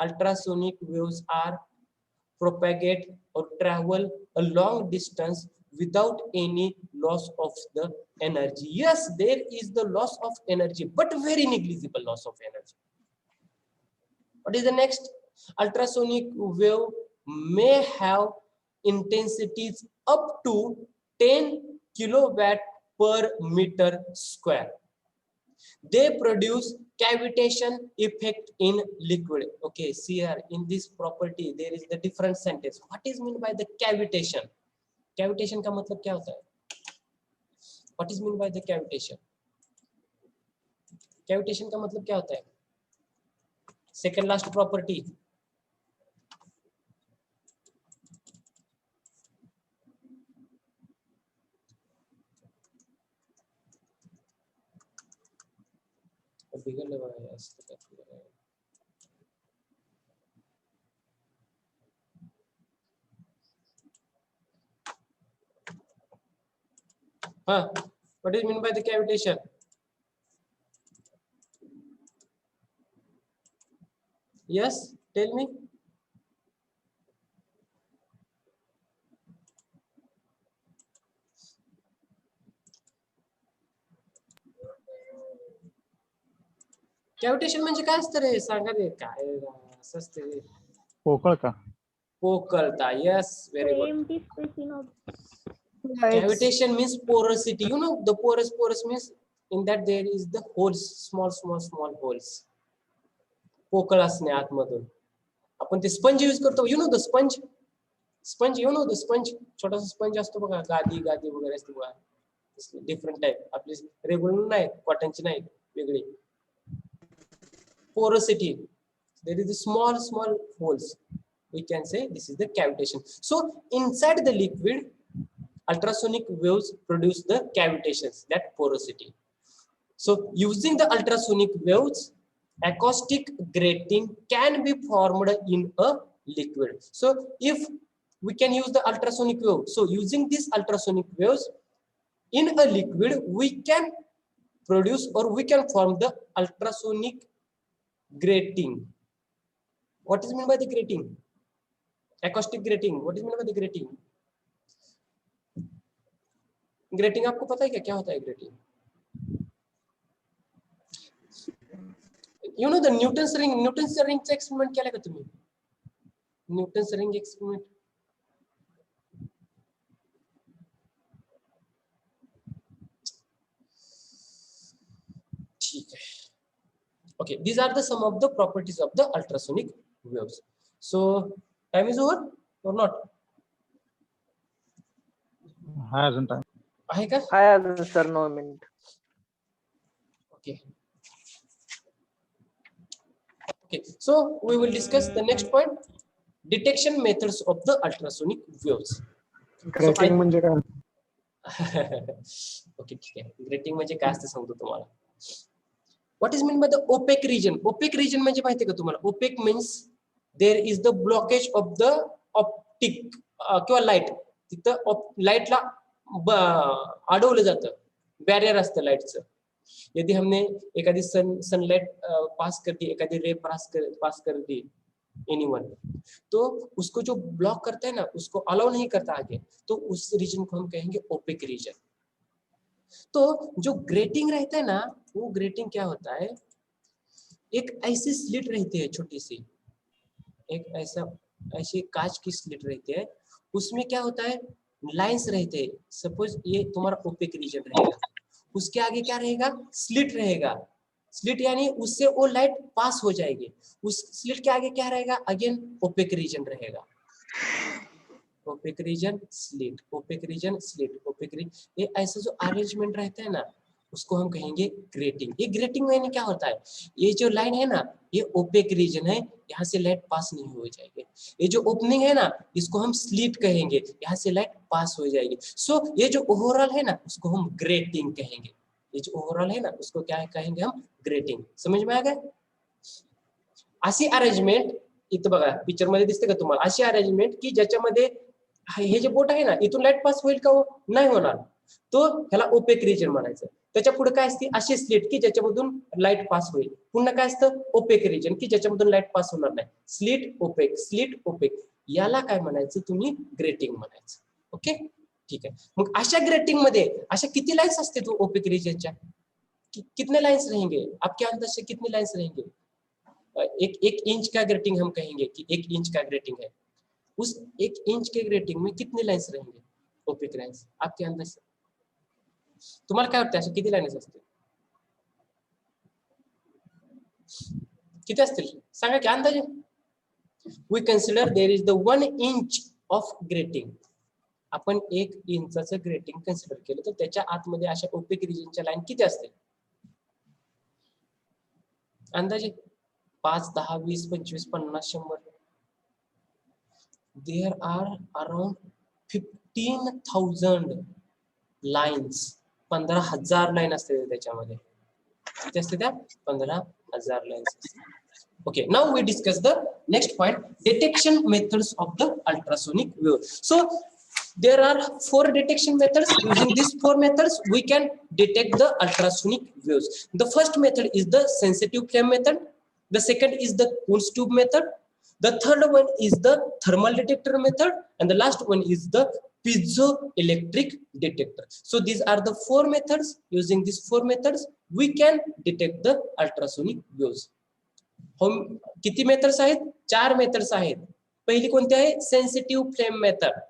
Ultrasonic waves are propagate or travel a long distance without any loss of the energy. Yes, there is the loss of energy, but very negligible loss of energy. What is the next? Ultrasonic wave may have intensities up to 10 kilowatt per meter square. They produce cavitation effect in liquid. Okay, see here in this property there is the different sentence. What is meant by the cavitation? Cavitation का मतलब क्या होता है? What is meant by the cavitation? Cavitation का मतलब क्या होता है? Second last property. बिगड़ने वाला है इसका क्या है? What is meant by the cavitation? Yes, tell me. कॅव्हिटेशन म्हणजे काय असतं रे? सांगा रे, काय असं असतं रे? पोकळ का? पोकळता. Yes, very good. empty space in Cavitation means porosity. You know the porous means in that there is the holes, small holes. पोकळ असणे आतमधून. आपण ते स्पंज यूज करतो. You know the sponge? You know the sponge? छोटासा sponge असतो बघा, गादी वगैरे असते बघा. Different type. आपली रेग्युलर नाही, कॉटनची नाही, वेगळी. Porosity. There is a small holes. We can say this is the cavitation. So inside the liquid, ultrasonic waves produce the cavitations, that porosity. So using the ultrasonic waves, acoustic grating can be formed in a liquid. So if we can use the ultrasonic wave, so using these ultrasonic waves in a liquid, we can produce or we can form the ultrasonic grating. What is meant by the grating? Acoustic grating. What is meant by the grating? Grating आपको पता है क्या होता है grating? You know the Newton's ring चा experiment केला का तुम्ही? Newton's ring experiment. ठीक है. Okay, these are the some of the properties of the ultrasonic waves. So time is over or not? हा अजून टाइम आहे का? हाय अजून sir 9 minute. Okay. Okay, so we will discuss the next point, detection methods of the ultrasonic waves. Grating म्हणजे काय? Okay, ठीक आहे. Grating म्हणजे काय असतं सांगतो तुम्हाला. What is meant by the opaque region? Opaque region म्हणजे माहिती आहे का तुम्हाला? Opaque means there is the blockage of the optic किंवा लाईट. तिथं लाईटला अडवलं जातं, बॅरियर असतं लाईटचं. यदि हमने एखादी सनलाइट पास कर दी, एखादी रे पास कर दी एनीवन, तो उसको जो ब्लॉक करता है ना, उसको अलाउ नहीं करता आगे, तो उस रीजन को हम कहेंगे ओपेक रीजन. तो जो ग्रेटिंग रहता है ना, वो ग्रेटिंग क्या होता है? एक ऐसी स्लिट रहती है छोटी सी, एक ऐसी कांच की स्लिट रहती है, उसमें क्या होता है? लाइंस रहते हैं. सपोज ये तुम्हारा ओपेक रीजन रहेगा, उसके आगे क्या रहेगा? स्लिट रहेगा. स्लिट यानी उससे वो लाइट पास हो जाएगी. उस स्लिट के आगे क्या रहेगा? अगेन ओपेक रीजन रहेगा. Opaque region slit, opaque region slit, opaque region. ये ऐसा जो अरेंजमेंट रहता है ना, उसको हम कहेंगे ग्रेटिंग. ये ग्रेटिंग में क्या होता है? ये जो लाइन है ना, ये ओपेक रीजन है, यहाँ से लाइट पास नहीं हो जाएगी. ये जो ओपनिंग है ना, इसको हम स्लिट कहेंगे, यहाँ से लाइट पास हो जाएगी. सो ये जो ओवरऑल है ना, उसको हम ग्रेटिंग कहेंगे. ये जो ओवरऑल है ना, उसको क्या कहेंगे हम? ग्रेटिंग. समझ में आ गया? अशी अरेंजमेंट इथं बघा पिक्चर मध्ये दिसते का तुम्हाला? अशी अरेंजमेंट की ज्याच्यामध्ये हे जे बोट आहे ना, इथून लाईट पास होईल का? नाही होणार. तो ह्याला ओपेक रीजन म्हणायचं. त्याच्या पुढे काय असते? अशी स्लिट की ज्याच्यामधून लाईट पास होईल. पुन्हा काय असतं? ओपेक रीजन की ज्याच्यामधून लाईट पास होणार नाही. स्लिट ओपेक, याला काय म्हणायचं? तुम्ही ग्रेटिंग म्हणायचं. ओके, ठीक आहे. मग अशा ग्रेटिंग मध्ये अशा किती लाइन्स असते तो ओपेक रीजनच्या? कितने लाइन्स रहेंगे आपके अंदर से? कितने लाइन्स रहेंगे? एक इंच का ग्रेटिंग हम कहेंगे कि 1 इंच का ग्रेटिंग है. उस 1 इंच के ग्रेटिंग में कितने लाइन्स रहेंगे? ओपेक लाइन्स आपके अंदर से. तुम्हाला काय वाटतं अशा किती लाइन्स असतील? किती असतील सांगा की अंदाजे. We consider there is the 1 inch of grating. आपण 1 इंचाचं ग्रेटिंग कन्सिडर केलं तर त्याच्या आतमध्ये अशा ओपेक रीजनच्या लाईन किती असतील अंदाजे? 5, 10, 20, 25, 50, 100. There are around 15,000 lines. 15,000 line असते त्याच्यामध्ये. किती असते त्या? 15,000 लाईन्स असते. Okay, now we discuss the next point, detection methods of the ultrasonic wave. So There are 4 detection methods. Using these 4 methods, we can detect the ultrasonic waves. The first method is the sensitive flame method. The second is the Kunz tube method. The third one is the thermal detector method, and the last one is the piezoelectric detector. So these are the 4 methods. Using these 4 methods, we can detect the ultrasonic waves. किती methods आहेत? 4 methods आहेत. पहिली कोणती आहे? Sensitive flame method.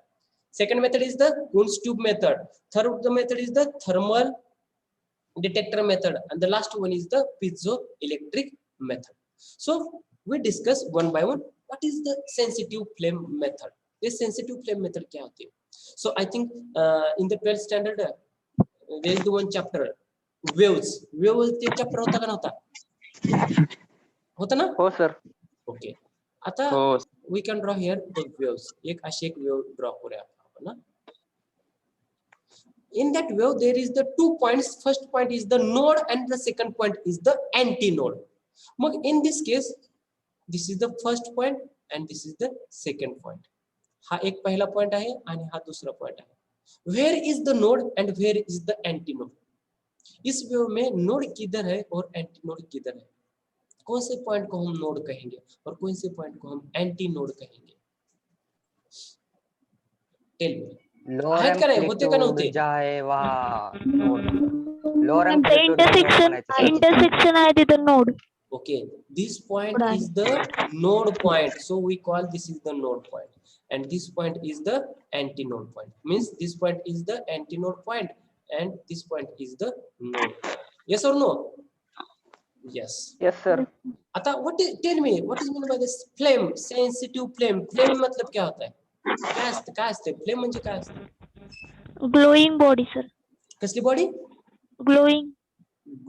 Second method is the Kunz tube method. Third method is the thermal detector method, and the last one is the piezoelectric method. So we discuss one by one. What is the sensitive flame method? This sensitive flame method क्या होती है? So I think in the 12th standard there is the one chapter waves. Waves ते chapter होता का नव्हता? होता ना? हो सर. Okay. आता हो. we can draw here the waves. एक अशी एक wave draw करूया आपण ना. In that wave there is the 2 points. First point is the node and the second point is the antinode. Mug in this case this is the first point and this is the second point. हा एक पहिला point आहे आणि हा दुसरा point आहे. Where is the node and where is the antinode? इस wave में node किधर है और antinode किधर है? कौन से point को हम node कहेंगे और कौन से point को हम antinode कहेंगे? Tell me. लोअर आहेत का नाही? होते का एम्प्लिट्यूड नव्हते? जे आहे लोअर आमचं इंटरसेक्शन आहे तिथं node. Okay, this point Right. is the node point, so we call this is the node point, and this point is the antinode point. Means this point is the antinode point, and this point is the node point. Yes or no? Yes. Yes sir. आता tell me what is meant by this flame, sensitive flame? Flame मतलब क्या होता है? काय असते? Flame म्हणजे काय असते? Glowing body sir. कसली body? Glowing.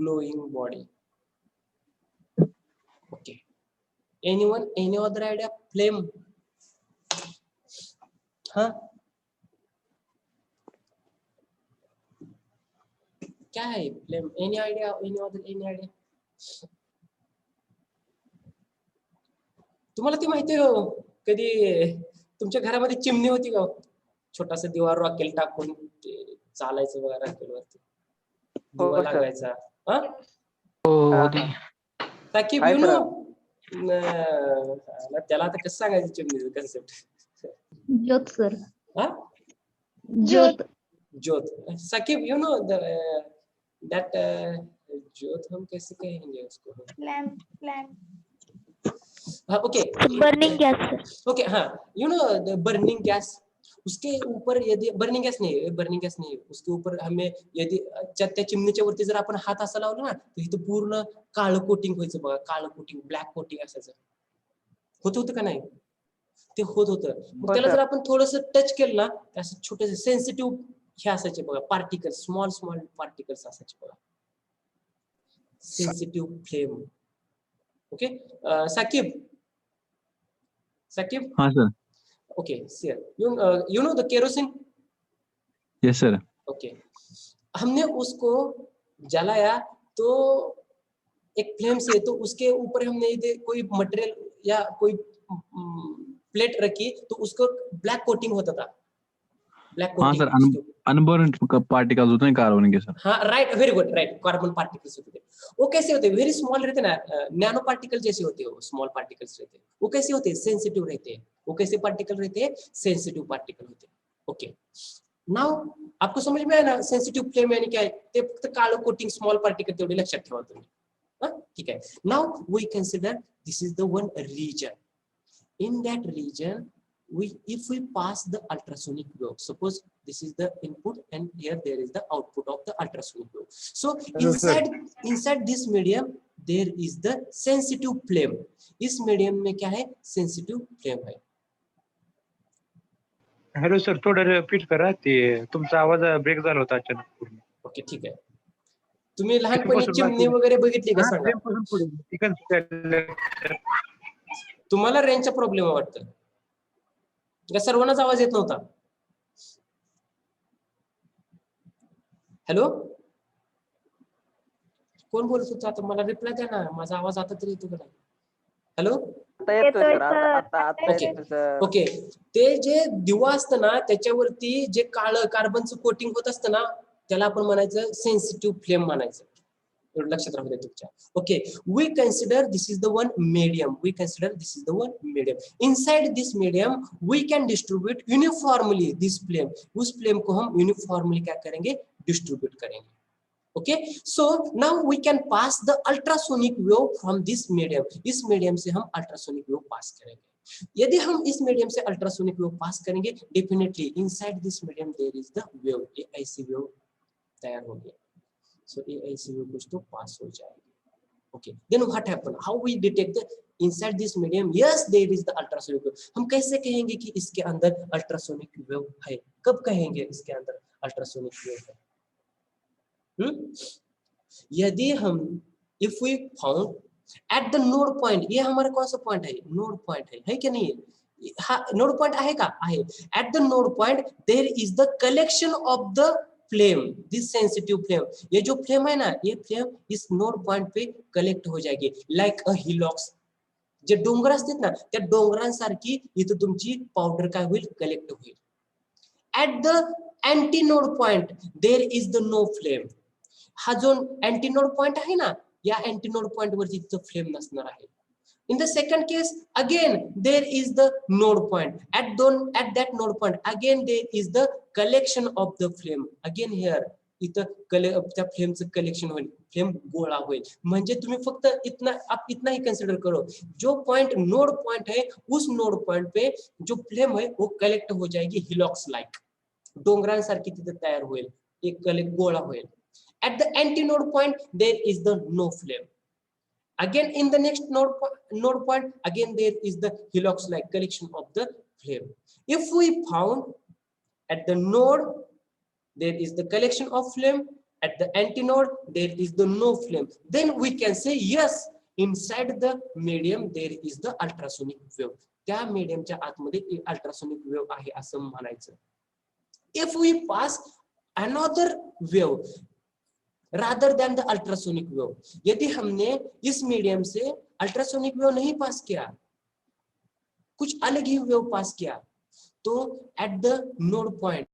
Glowing body. Okay. Anyone? Any other idea? Flame. हाँ? क्या है flame? Any idea? Any other? Any idea? तुम्हाला ती माहिती आहे हो? कधी तुमच्या घरामध्ये चिमणी होती का? छोटासा दिवा रॉकेल टाकून ते चालायचं बघा रॉकेल वरती. दिवा sir. लागायचा. हा? ताकी Hi, यू sir. नो त्याला आता कसं सांगायचं चिमणीचं कन्सेप्ट? ज्योत सर. हा? ज्योत. ज्योत. साकिब यू नो दैट ज्योत हम कैसे कहेंगे उसको? लॅम्प. हाँ okay. Burning gas sir. Okay हाँ you know the burning gas. उसके ऊपर यदि बर्निंग गैस नहीं उसके ऊपर हमें यदि त्या चिमणीच्या वरती जर आपण हात असा लावला ना तर इथं पूर्ण काळं कोटिंग व्हायचं बघा. काळं कोटिंग ब्लॅक कोटिंग असायचं. होतं का नाही? ते होत होतं. मग त्याला जर आपण थोडस टच केलं ना असं छोटेसे सेन्सिटिव्ह हे असायचे बघा पार्टिकल्स. स्मॉल पार्टिकल्स असायचे बघा. Sensitive flame. ओके साकिब. हाँ sir. Okay, sir. You know the kerosene? Yes sir. Okay. हमने उसको जलाया तो एक फ्लेम से तो उसके ऊपर हमने यदि कोई मटेरियल या कोई प्लेट रखी तो उसको ब्लैक कोटिंग होता था. ब्लैक हाँ सर. कोटिंग. अनबर्न पार्टिकल्स होते हैं कार्बन के सर. हाँ right very good right. Carbon particles होते थे. वो कैसे होते हैं? वेरी स्मॉल रहते ना. नैनो पार्टिकल जैसे होते हैं वो. स्मॉल पार्टिकल्स रहते हैं. वो कैसे होते हैं? सेंसिटिव रहते हैं. वो कैसे पार्टिकल रहते हैं? सेंसिटिव पार्टिकल होते हैं. ओके. नाउ आपको समझ में आया ना सेंसिटिव फ्लेम यानी क्या आहे? ते फक्त काळं कोटिंग स्मॉल पार्टिकल तेवढे लक्षात ठेवा तुम्ही. हां ठीक आहे. Now we consider this is the one region. In that region if we pass the ultrasonic wave, suppose this is the input and here there is the output of the ultrasonic wave. So inside this medium there is the sensitive flame. इस medium में क्या है? sensitive flame है. Hello sir, थोडं repeat करा. ते तुमचा आवाज ब्रेक झाला होता अचानक पूर्ण. ओके ठीक आहे. तुम्ही लहानपणी चिमणी वगैरे बघितली का सांगा? तुम्हाला रेंजचा प्रॉब्लेम वाटतं का? सर्वांनाच आवाज येत नव्हता? हॅलो कोण बोलत होतं? आता मला रिप्लाय द्या ना. माझा आवाज आता तरी येतो का नाही? हॅलो आता येतोय येतोय सर, आता सर, आता आता आता येतोय. येतोय सर. ओके, ते जे दिवा असतं ना त्याच्यावरती जे काळं कार्बनचं कोटिंग होत असतं ना त्याला आपण म्हणायचं सेन्सिटिव्ह फ्लेम म्हणायचं. एवढं लक्षात राहू दे तुमच्या. Okay, we consider this is the one medium. We consider this is the one medium. Inside this medium we can distribute uniformly this flame. उस फ्लेम को हम यूनिफॉर्मली क्या करेंगे, डिस्ट्रीब्यूट करेंगे. Okay, so now we can pass the ultrasonic wave from this medium. इस medium से हम ultrasonic wave pass करेंगे. यदि हम इस मीडियम से अल्ट्रासोनिक वेव पास करेंगे, definitely inside this medium there is the wave. ये ऐसी वेव तैयार होगी. सो ये ऐसी वेव कुछ तो पास हो जाएगी. Okay, then what happen, how we detect the inside this medium, yes there is the ultrasonic wave. हम कैसे कहेंगे कि इसके अंदर अल्ट्रासोनिक वेव है? कब कहेंगे इसके अंदर अल्ट्रासोनिक वेव है? यदि हम if we found at the node point, ये हमारा कौन सा पॉइंट है? नोड पॉइंट है कि नहीं? हाँ, नोड पॉइंट आहे का? आहे. At the node point there is the collection of the flame, this sensitive flame. ये जो फ्लेम है ना, ये फ्लेम इस नोड पॉइंट पे कलेक्ट हो जाएगी लाइक अ हिलॉक्स. जे डोंगर असतात ना त्या डोंगरांसारखी इथं तुमची पावडर काय होईल, कलेक्ट होईल. At the anti node point there is the no flame. हा जो अँटी नोड पॉइंट आहे ना, या अँटी नोड पॉइंट वरती तिथं फ्लेम नसणार आहे. In the second case, again there is the node point. At that node point, again there is the collection of the flame. Again here, इथं त्या फ्लेमचं collection होईल, फ्लेम गोळा होईल. म्हणजे तुम्ही फक्त इतना ही कंसिडर करो, जो पॉइंट नोड पॉइंट है उस नोड पॉइंट पे जो फ्लेम है वो कलेक्ट हो जाएगी हिलॉक्स लाइक, डोंगरांसारखी तिथं तयार होईल, एक कलेक्ट गोळा होईल. At the anti-node point, there is the no flame. Again, in the next node point, again there is the helix-like collection of the flame. If we found at the node there is the collection of flame, at the antinode there is the no flame, then we can say yes, inside the medium there is the ultrasonic wave. त्या mediumच्या आतमध्ये ultrasonic wave आहे असं म्हणायचं. If we pass another wave rather than the ultrasonic wave, यदि हमने इस medium से ultrasonic wave नहीं पास किया, कुछ अलग ही वेव पास किया, तो एट द नोड पॉइंट